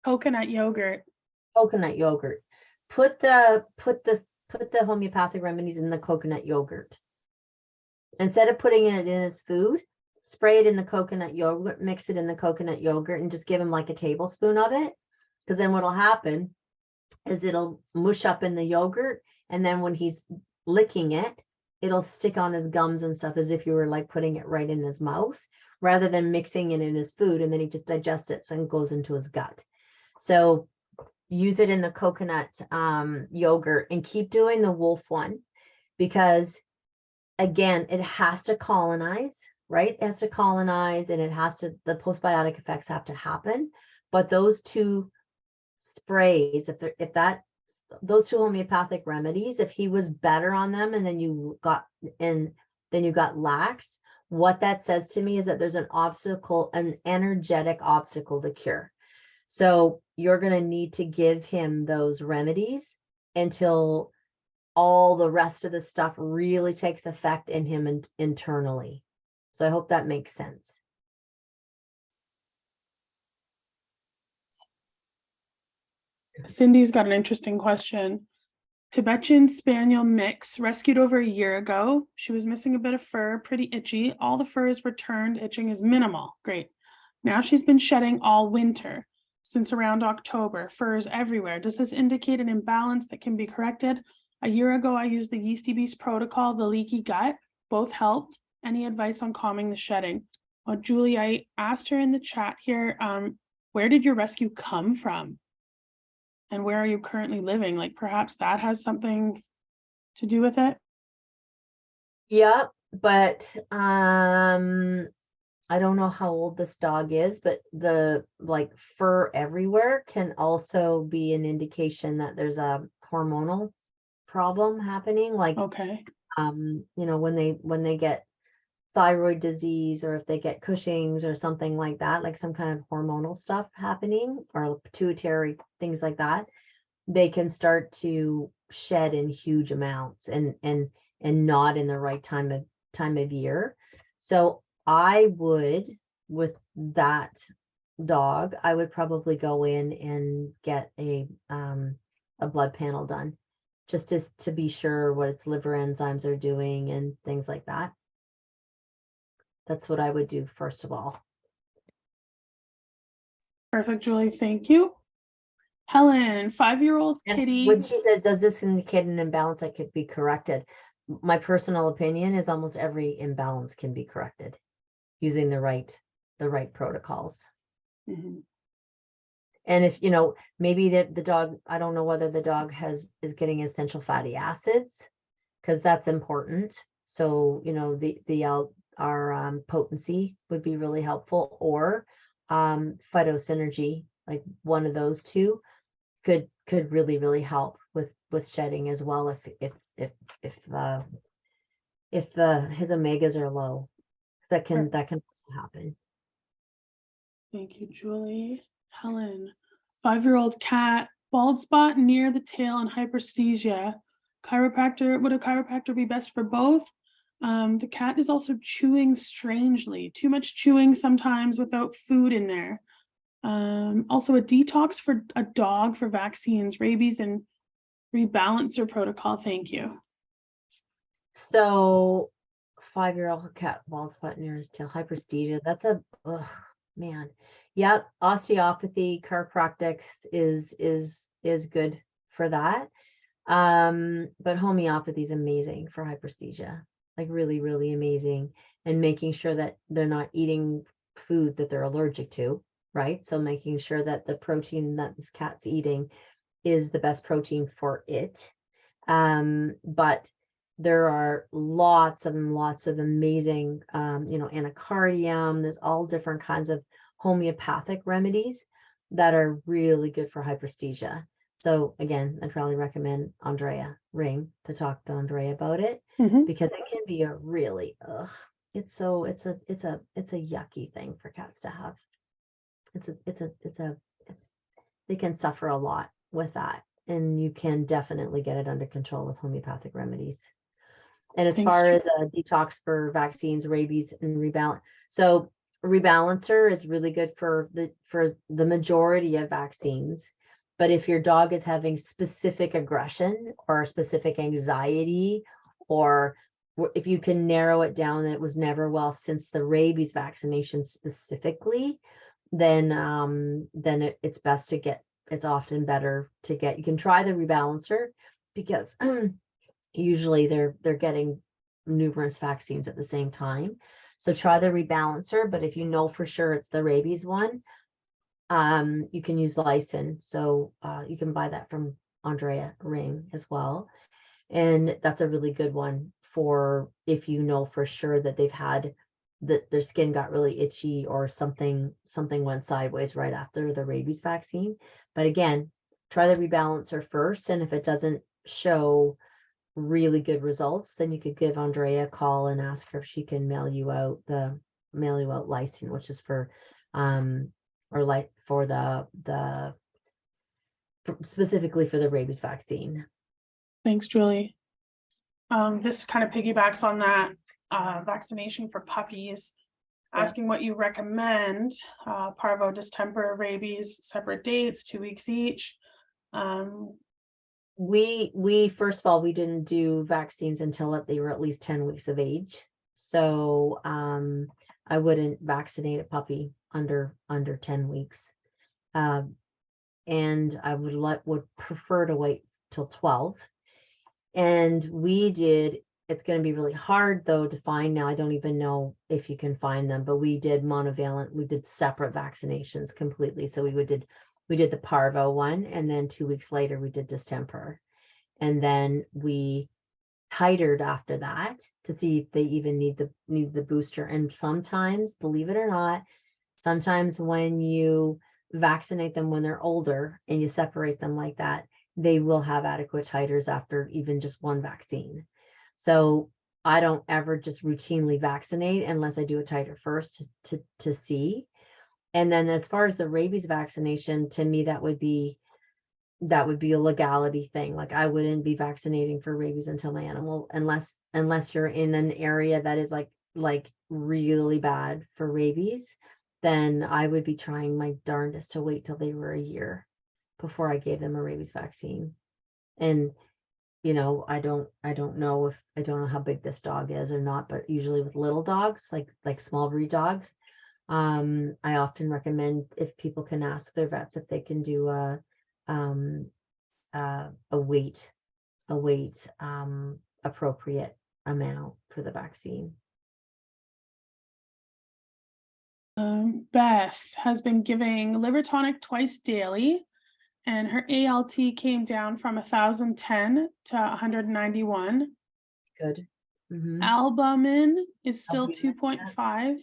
Coconut yogurt. Coconut yogurt. Put the homeopathic remedies in the coconut yogurt. Instead of putting it in his food, spray it in the coconut yogurt, mix it in the coconut yogurt, and just give him like a tablespoon of it. Because then what'll happen is it'll mush up in the yogurt, and then when he's licking it, it'll stick on his gums and stuff as if you were like putting it right in his mouth, rather than mixing it in his food, and then he just digests it and goes into his gut. So use it in the coconut yogurt, and keep doing the wolf one, because again, it has to colonize, right? It has to colonize, and the postbiotic effects have to happen. But those 2 sprays, those 2 homeopathic remedies, if he was better on them and then you got lax, what that says to me is that there's an energetic obstacle to cure. So you're going to need to give him those remedies until all the rest of the stuff really takes effect in him and internally. So I hope that makes sense. Cindy's got an interesting question. Tibetan Spaniel mix rescued over a year ago. She was missing a bit of fur, pretty itchy. All the fur is returned. Itching is minimal. Great. Now she's been shedding all winter since around October. Fur is everywhere. Does this indicate an imbalance that can be corrected? A year ago, I used the Yeasty Beast protocol, the leaky gut. Both helped. Any advice on calming the shedding? Well, Julie, I asked her in the chat here, where did your rescue come from? And where are you currently living? Like perhaps that has something to do with it. Yep, but I don't know how old this dog is, but the like fur everywhere can also be an indication that there's a hormonal problem happening. Like, Okay. you know, when they get thyroid disease, or if they get Cushing's or something like that, like some kind of hormonal stuff happening, or pituitary, things like that, they can start to shed in huge amounts and not in the right time of year. So I would, with that dog, I would probably go in and get a blood panel done, just to be sure what its liver enzymes are doing and things like that. That's what I would do first of all. Perfect, Julie. Thank you. Helen, 5-year-old And kitty. when she says, does this indicate an imbalance that could be corrected? My personal opinion is almost every imbalance can be corrected using the right protocols. Mhm. And if, you know, maybe the dog, I don't know whether the dog is getting essential fatty acids, because that's important. So, you know, our potency would be really helppful, or phytosynergy, like one of those two could really help with shedding as well, if his omegas are low. That can also happen. Thank you, Julie. Helen, 5-year-old cat, bald spot near the tail and hyperesthesia. Chiropractor, would a chiropractor be best for both? The cat is also chewing strangely, too much chewing sometimes without food in there. Also a detox for a dog for vaccines, rabies, and rebalancer protocol. Thank you. So 5-year-old cat, bald spot near his tail, hyperesthesia. That's man. Yep, osteopathy, chiropractics is good for that. But homeopathy is amazing for hyperesthesia, like really, really amazing. And making sure that they're not eating food that they're allergic to, right? So making sure that the protein that this cat's eating is the best protein for it. But there are lots of amazing, you know, anacardium. There's all different kinds of homeopathic remedies that are really good for hyperesthesia. So again, I'd probably recommend Andrea Ring to talk to Andrea about it, because it can be a really, it's a yucky thing for cats to have. They can suffer a lot with that, and you can definitely get it under control with homeopathic remedies. And as far as a detox for vaccines, rabies, and rebalance, so Rebalancer is really good for the majority of vaccines. But if your dog is having specific aggression or specific anxiety, or if you can narrow it down that it was never well since the rabies vaccination specifically, then it's best to get, it's often better to get, you can try the Rebalancer, because usually they're getting numerous vaccines at the same time. So try the Rebalancer, but if you know for sure it's the rabies one, you can use Lysin. So you can buy that from Andrea Ring as well. And that's a really good one for if you know for sure that they've had that their skin got really itchy, or something went sideways right after the rabies vaccine. But again, try the Rebalancer first, and if it doesn't show really good results, then you could give Andrea a call and ask her if she can mail you out Lysin, which is for or like for specifically for the rabies vaccine. Thanks, Julie. This kind of piggybacks on that vaccination for puppies, asking what you recommend, parvo, distemper, rabies, separate dates, 2 weeks each. We first of all, we didn't do vaccines until they were at least 10 weeks of age. So I wouldn't vaccinate a puppy under 10 weeks. And I would prefer to wait till 12. And it's going to be really hard though to find now. I don't even know if you can find them, but we did monovalent, we did separate vaccinations completely. So we did the parvo one, and then 2 weeks later we did distemper. And then we titered after that to see if they even need the booster. And sometimes, believe it or not, sometimes when you vaccinate them when they're older and you separate them like that, they will have adequate titers after even just one vaccine. So I don't ever just routinely vaccinate unless I do a titer first to see. And then as far as the rabies vaccination, to me, that would be a legality thing. Like I wouldn't be vaccinating for rabies until my animal, unless you're in an area that is like really bad for rabies, then I would be trying my darndest to wait till they were a year before I gave them a rabies vaccine. And I don't know how big this dog is or not, but usually with little dogs, like small breed dogs, I often recommend, if people can ask their vets if they can do a weight appropriate amount for the vaccine. Beth has been giving liver tonic twice daily, and her ALT came down from 1,010 to 191. Good. Albumin is still Albumin, 2.5.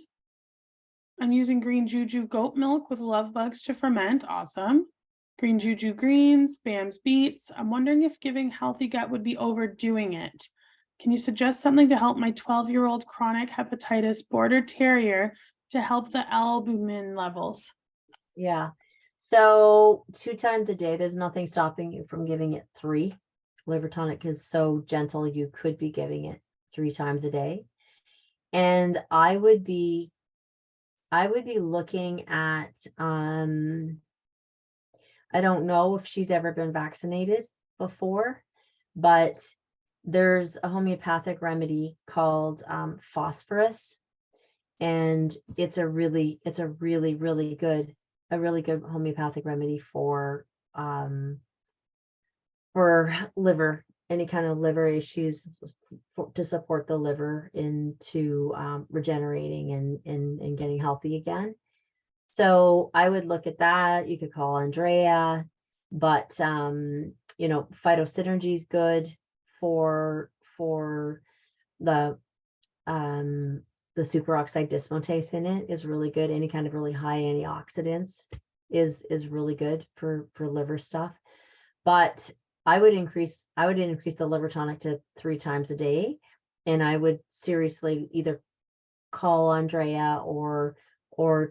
I'm using green juju goat milk with love bugs to ferment. Awesome. Green juju greens, BAM's beets. I'm wondering if giving healthy gut would be overdoing it. Can you suggest something to help my 12-year-old chronic hepatitis border terrier to help the albumin levels? Yeah. So 2 times a day, there's nothing stopping you from giving it 3. Liver tonic is so gentle, you could be giving it 3 times a day. And I would be looking at, I don't know if she's ever been vaccinated before, but there's a homeopathic remedy called phosphorus. And it's a really good homeopathic remedy for liver, any kind of liver issues, to support the liver into regenerating and getting healthy again. So I would look at that. You could call Andrea, but phytosynergy is good for the superoxide dismutase in it is really good. Any kind of really high antioxidants is really good for liver stuff. But I would increase the liver tonic to 3 times a day, and I would seriously either call Andrea or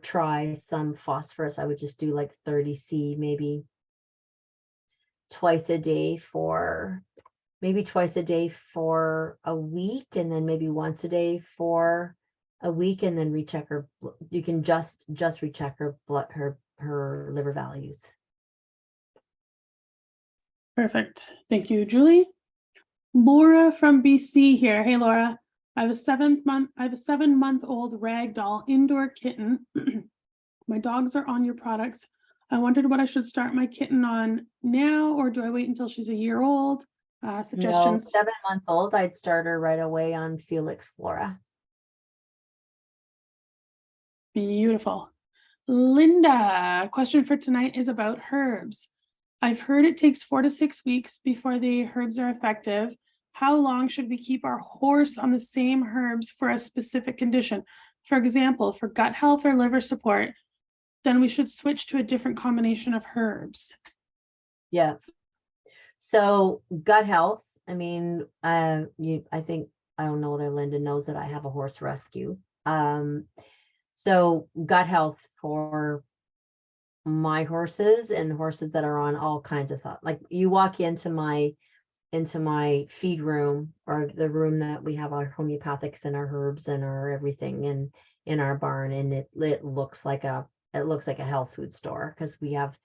try some phosphorus. I would just do like 30C, maybe twice a day for a week, and then maybe once a day for a week, and then recheck her. You can just recheck her blood, her liver values. Perfect. Thank you, Julie. Laura from BC here. Hey, Laura. I have a 7-month-old RagDoll indoor kitten. My dogs are on your products. I wondered what I should start my kitten on now, or do I wait until she's a year old? Suggestions. No, 7 months old, I'd start her right away on Felix Flora. Beautiful. Linda, question for tonight is about herbs. I've heard it takes 4 to 6 weeks before the herbs are effective. How long should we keep our horse on the same herbs for a specific condition? For example, for gut health or liver support, then we should switch to a different combination of herbs. Yeah. So gut health, I mean, I think, I don't know whether Linda knows that I have a horse rescue. So gut health for my horses and horses that are on all kinds of, like you walk into my my feed room, or the room that we have our homeopathics and our herbs and our everything in our barn, and it looks like a health food store, because we have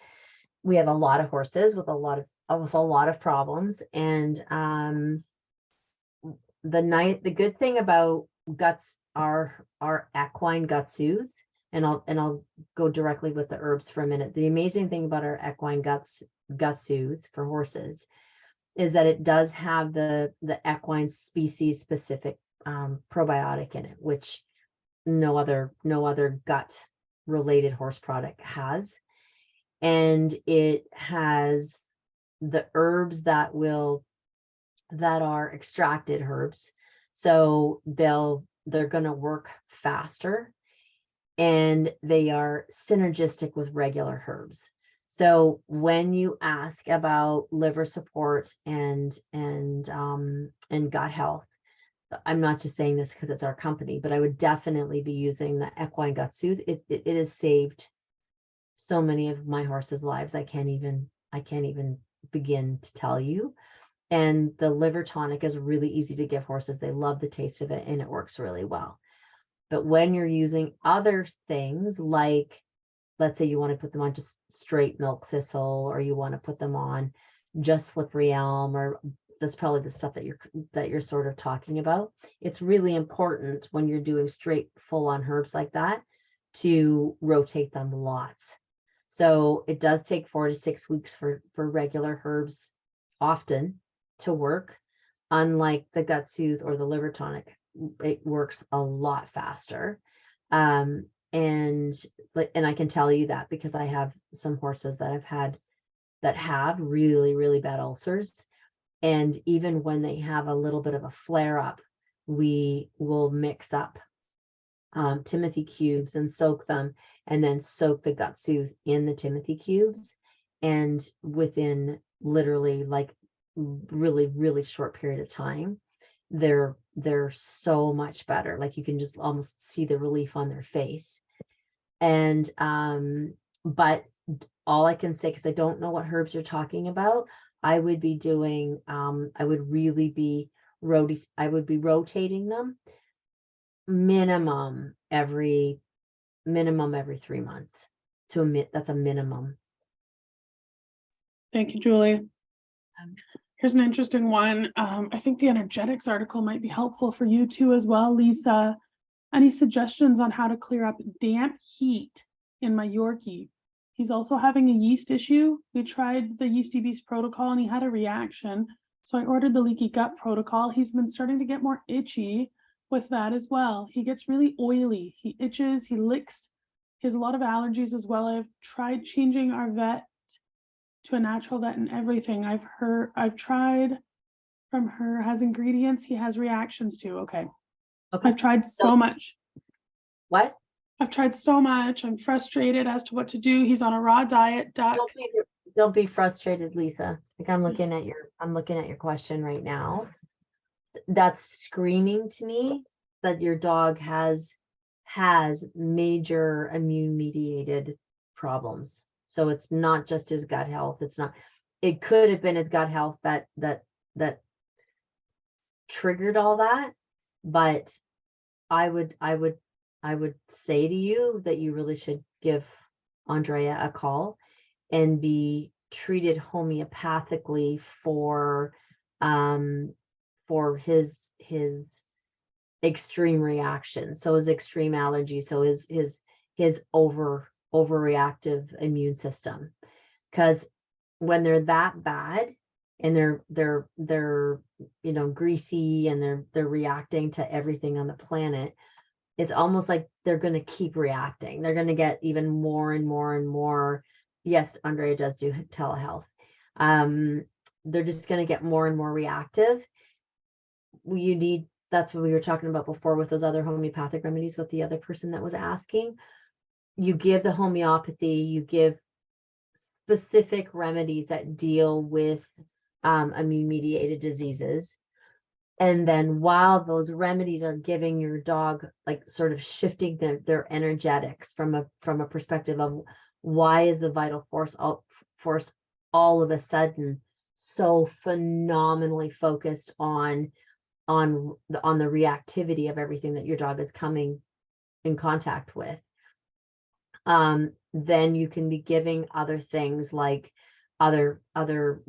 a lot of horses with a lot of problems. And the good thing about guts, our equine gut soothe, and I'll go directly with the herbs for a minute. The amazing thing about our equine gut soothe for horses is that it does have the equine species specific probiotic in it, which no other gut related horse product has. And it has the herbs that are extracted herbs, so they're going to work faster, and they are synergistic with regular herbs. So when you ask about liver support and gut health, I'm not just saying this because it's our company, but I would definitely be using the Equine Gut Soothe. It has saved so many of my horses' lives. I can't even begin to tell you. And the liver tonic is really easy to give horses. They love the taste of it, and it works really well. But when you're using other things, like, let's say you want to put them on just straight milk thistle, or you want to put them on just slippery elm, or that's probably the stuff that you're sort of talking about. It's really important when you're doing straight full on herbs like that to rotate them lots. So it does take 4 to 6 weeks for regular herbs often to work. Unlike the gut soothe or the liver tonic, it works a lot faster. And I can tell you that because I have some horses that have really, really bad ulcers. And even when they have a little bit of a flare up, we will mix up Timothy cubes and soak them, and then soak the gut soothe in the Timothy cubes. And within literally like really, really short period of time, they're so much better. Like you can just almost see the relief on their face. And but all I can say, because I don't know what herbs you're talking about, I would be doing I would be rotating them minimum every 3 months to admit that's a minimum. Thank you, Julie. Here's an interesting one. I think the energetics article might be helpful for you too as well, Lisa. Any suggestions on how to clear up damp heat in my Yorkie? He's also having a yeast issue. We tried the Yeasty Beast protocol and he had a reaction. So I ordered the Leaky Gut Protocol. He's been starting to get more itchy with that as well. He gets really oily. He itches, he licks. He has a lot of allergies as well. I've tried changing our vet to a natural vet and everything. I've tried from her, has ingredients he has reactions to. Okay. I've tried so much. What? I've tried so much. I'm frustrated as to what to do. He's on a raw diet, duck. Don't be frustrated, Lisa. Like I'm looking at your question right now. That's screaming to me that your dog has major immune mediated problems. So it's not just his gut health. It could have been his gut health that triggered all that. But I would say to you that you really should give Andrea a call and be treated homeopathically for his extreme reaction. So his extreme allergy. So his overreactive immune system. Because when they're that bad and they're greasy and they're reacting to everything on the planet, it's almost like they're going to keep reacting. They're going to get even more and more and more. Yes, Andrea does do telehealth. They're just going to get more and more reactive. That's what we were talking about before with those other homeopathic remedies with the other person that was asking. You give the homeopathy, you give specific remedies that deal with immune mediated diseases. And then while those remedies are giving your dog, like sort of shifting their energetics from a perspective of why is the vital force all of a sudden so phenomenally focused on the reactivity of everything that your dog is coming in contact with, then you can be giving other things like other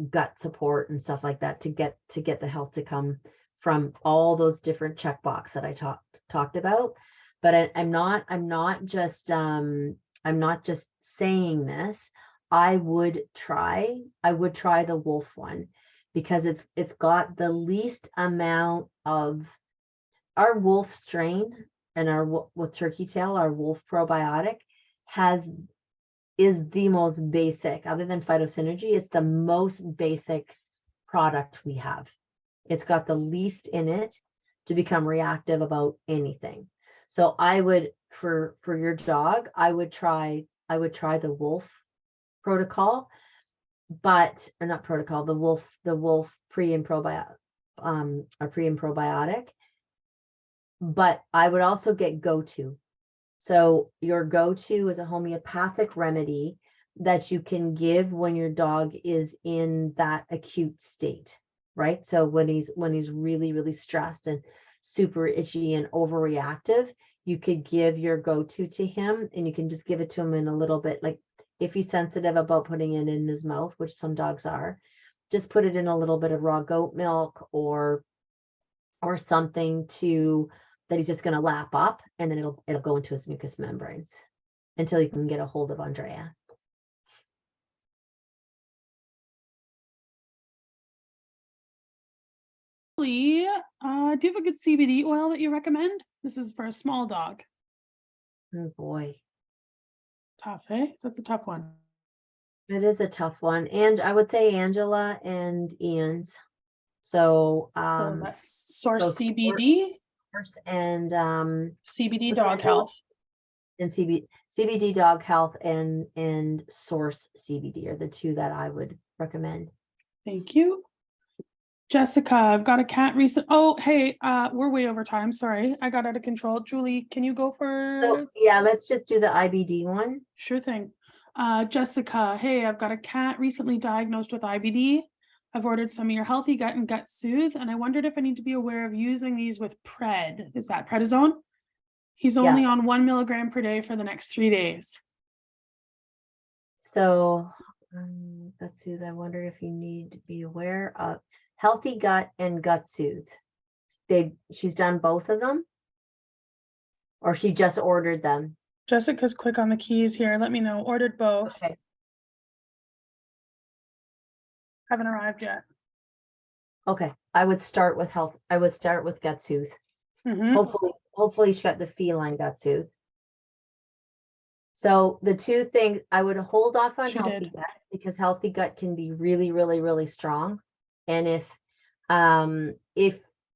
gut support and stuff like that to get the health to come from all those different checkbox that I talked about. But I'm not just saying this. I would try the Wolf one, because it's got the least amount of our Wolf strain, and our with turkey tail, our Wolf probiotic is the most basic, other than phytosynergy, it's the most basic product we have. It's got the least in it to become reactive about anything. So I would, for your dog, I would try the Wolf protocol, but, or not protocol, the Wolf pre and probiotic, but I would also get go-to. So your go-to is a homeopathic remedy that you can give when your dog is in that acute state, right? So when he's really, really stressed and super itchy and overreactive, you could give your go-to to him, and you can just give it to him in a little bit, like if he's sensitive about putting it in his mouth, which some dogs are, just put it in a little bit of raw goat milk or something that he's just going to lap up, and then it'll go into his mucous membranes until you can get a hold of Andrea. Do you have a good CBD oil that you recommend? This is for a small dog. Oh boy, Tough, eh? That's a tough one. it is a tough one. And I would say Angela and Ian's. So that's Source so CBD and CBD Dog Health. And CBD Dog Health and Source CBD are the two that I would recommend. Thank you. Jessica, I've got a cat oh, hey, we're way over time. Sorry, I got out of control. Julie, can you go for? So yeah, let's just do the IBD one. Sure thing. Jessica, hey, I've got a cat recently diagnosed with IBD. I've ordered some of your Healthy Gut and Gut Soothe, and I wondered if I need to be aware of using these with Pred. Is that prednisone? He's only on 1 milligram per day for the next 3 days. So Gut Soothe, I wonder if you need to be aware of Healthy Gut and Gut Soothe. She's done both of them, or she just ordered them? Jessica's quick on the keys here. Let me know. Ordered both. Okay. Haven't arrived yet. Okay. I would start with Gut Soothe. Hopefully she got the feline Gut Soothe. So the two things, I would hold off on Healthy Gut, because Healthy Gut can be really, really, really strong. And if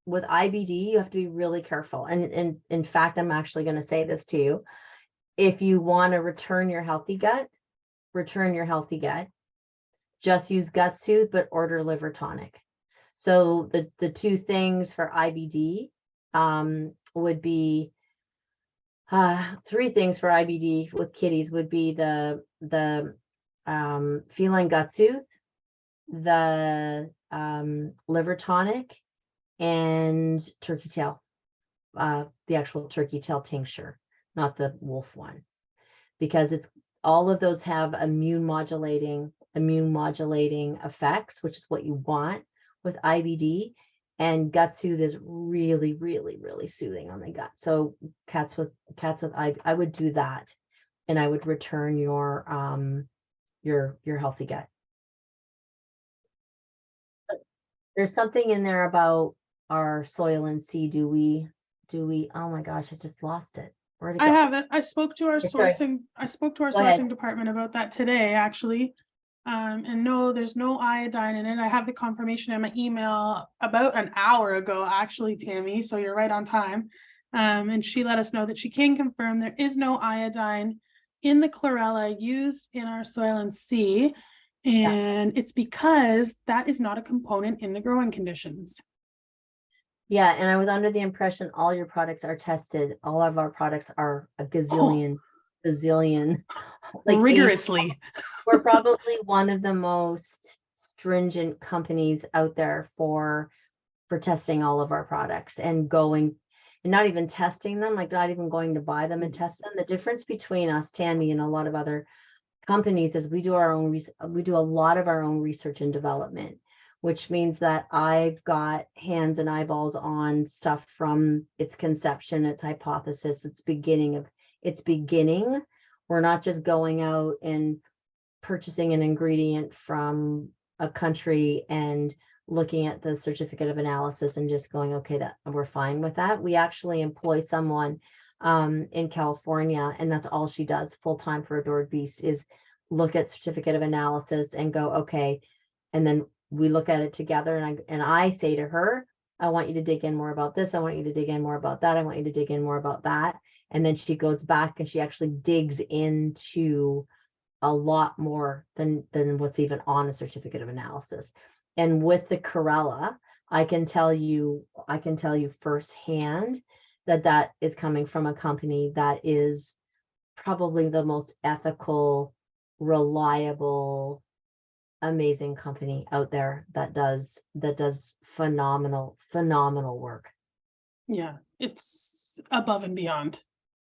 with IBD, you have to be really careful. And in fact, I'm actually going to say this to you. If you want to return your Healthy Gut. Just use Gut Soothe, but order liver tonic. So the two things for IBD would be three things for IBD with kitties would be the feline Gut Soothe, the liver tonic, and turkey tail, the actual turkey tail tincture, not the Wolf one, because it's all of those have immune modulating effects, which is what you want with IBD. And Gut Soothe is really, really, really soothing on the gut. So cats with I would do that, and I would return your Healthy Gut. There's something in there about our soil and sea. Do we? Oh my gosh, I just lost it. Where'd it go? I have it. I spoke to our sourcing department about that today, actually. And no, there's no iodine in it. I have the confirmation in my email about an hour ago, actually, Tammy. So you're right on time. And she let us know that she can confirm there is no iodine in the chlorella used in our soil and sea. And it's because that is not a component in the growing conditions. Yeah, and I was under the impression all your products are tested. All of our products are a gazillion, like rigorously. We're probably one of the most stringent companies out there for testing all of our products and going and not even testing them, like not even going to buy them and test them. The difference between us, Tammy, and a lot of other companies is we do a lot of our own research and development, which means that I've got hands and eyeballs on stuff from its conception, its hypothesis, its beginning. We're not just going out and purchasing an ingredient from a country and looking at the certificate of analysis and just going, okay, that we're fine with that. We actually employ someone in California, and that's all she does full time for Adored Beast, is look at certificate of analysis and go, okay, and then we look at it together, and I say to her, I want you to dig in more about this. I want you to dig in more about that. I want you to dig in more about that. And then she goes back and she actually digs into a lot more than what's even on a certificate of analysis. And with the Corella, I can tell you firsthand that is coming from a company that is probably the most ethical, reliable, amazing company out there that does phenomenal work. Yeah, it's above and beyond.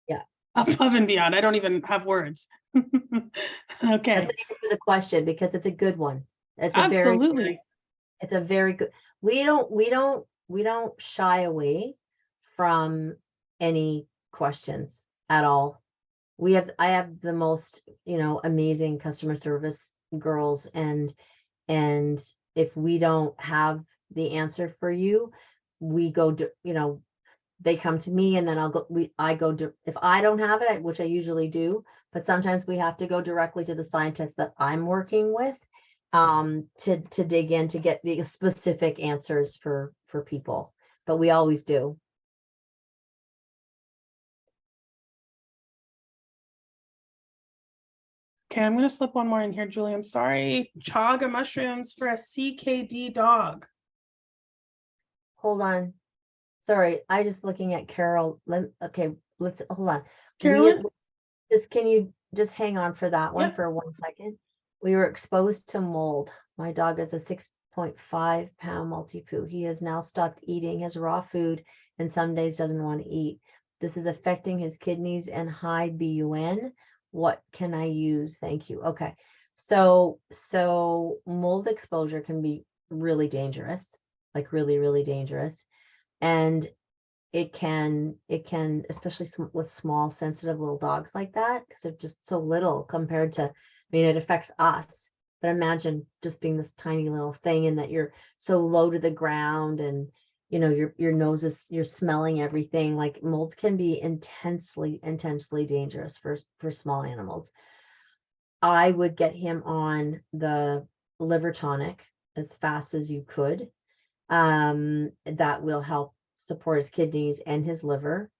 Yeah. Above and beyond. I don't even have words. Okay. Thanks for the question, because it's a good one. It's Absolutely. It's a very good. We don't shy away from any questions at all. I have the most, amazing customer service girls, and if we don't have the answer for you, we go to, they come to me, and then if I don't have it, which I usually do, but sometimes we have to go directly to the scientist that I'm working with to dig in to get the specific answers for people, but we always do. Okay, I'm going to slip one more in here, Julie. I'm sorry. Chaga mushrooms for a CKD dog. Hold on. Sorry, I just looking at Carol. Okay, let's hold on. Carolyn? Can you just hang on for that one Yep. for 1 second? We were exposed to mold. My dog is a 6.5 pound multi-poo. He has now stopped eating his raw food and some days doesn't want to eat. This is affecting his kidneys and high BUN. What can I use? Thank you. Okay. So mold exposure can be really dangerous, like really, really dangerous. And it can, especially with small, sensitive little dogs like that, because they're just so little compared to, it affects us. But imagine just being this tiny little thing, and that you're so low to the ground, and your nose is, you're smelling everything. Like mold can be intensely dangerous for small animals. I would get him on the liver tonic as fast as you could. That will help support his kidneys and his liver.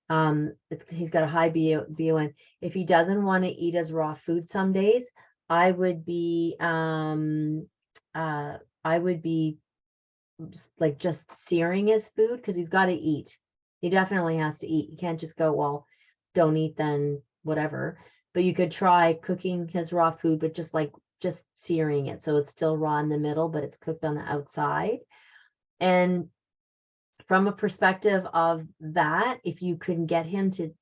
He's got a high BUN. If he doesn't want to eat his raw food some days, I would be just searing his food, because he's got to eat. He definitely has to eat. You can't just go, well, don't eat then, whatever. But you could try cooking his raw food, but just searing it, so it's still raw in the middle, but it's cooked on the outside. And from a perspective of that, if you can get him to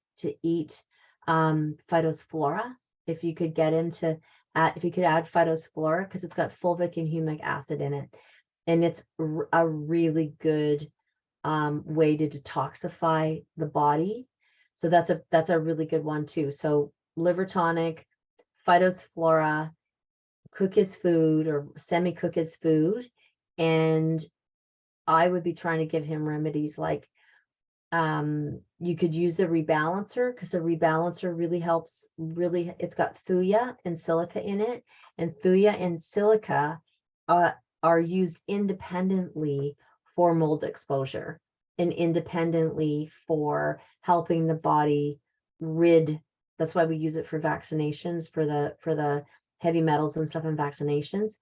eat phytophthora, if you could add phytophthora, because it's got fulvic and humic acid in it, and it's a really good way to detoxify the body. So that's a really good one too. So liver tonic, phytophthora, cook his food or semi-cook his food, and I would be trying to give him remedies like you could use the Rebalancer, because the Rebalancer really helps. It's got thuya and silica in it, and thuya and silica are used independently for mold exposure and independently for helping the body rid. That's why we use it for vaccinations, for the heavy metals and stuff in vaccinations.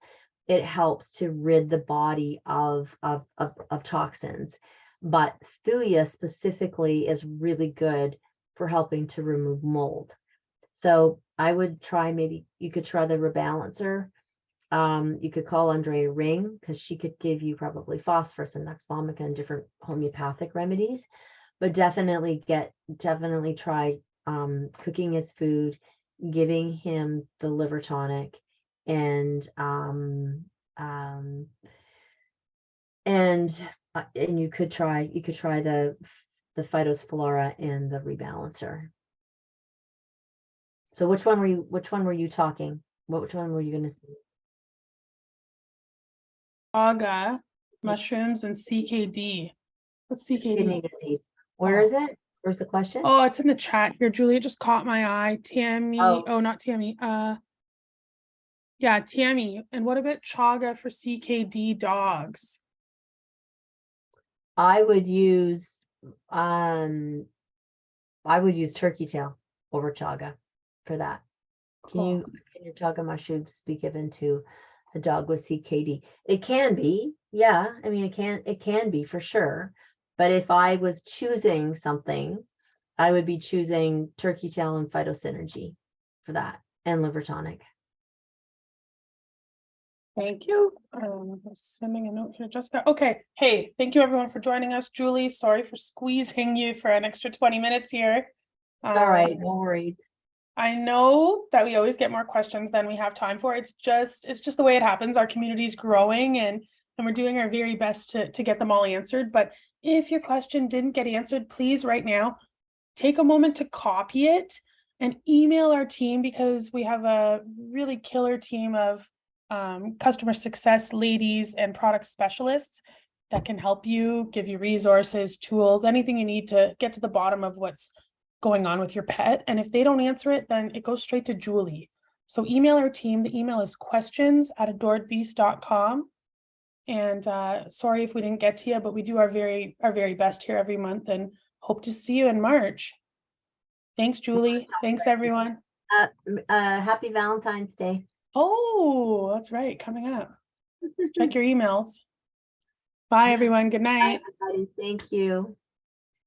It helps to rid the body of toxins. But thuya specifically is really good for helping to remove mold. So I would try, maybe you could try the Rebalancer. You could call Andrea Ring because she could give you probably phosphorus and nux vomica and different homeopathic remedies. But definitely try cooking his food, giving him the liver tonic, and you could try the Phytosflora and the Rebalancer. So which one were you talking? Which one were you going to say? Chaga, mushrooms, and CKD. What's Kidney CKD? disease. Where is it? Where's the question? Oh, it's in the chat here, Julie. It just caught my eye. Tammy. Oh, not Tammy. Yeah, Tammy. And what about chaga for CKD dogs? I would use turkey tail over chaga for that. Cool. Can your chaga mushrooms be given to a dog with CKD? It can be, yeah. I mean, it can be for sure. But if I was choosing something, I would be choosing turkey tail and phytosynergy for that, and liver tonic. Thank you. Sending a note here, Jessica. Okay. Hey, thank you everyone for joining us. Julie, sorry for squeezing you for an extra 20 minutes here. It's all right, no worries. I know that we always get more questions than we have time for. It's just the way it happens. Our community is growing and we're doing our very best to get them all answered. But if your question didn't get answered, please right now, take a moment to copy it and email our team, because we have a really killer team of customer success ladies and product specialists that can help you, give you resources, tools, anything you need to get to the bottom of what's going on with your pet. And if they don't answer it, then it goes straight to Julie. So email our team. The email is questions@adoredbeast.com. And sorry if we didn't get to you, but we do our very best here every month and hope to see you in March. Thanks, Julie. Thanks, everyone. Happy Valentine's Day. Oh, that's right. Coming up. Check your emails. Bye, everyone. Good night. Bye, everybody. Thank you.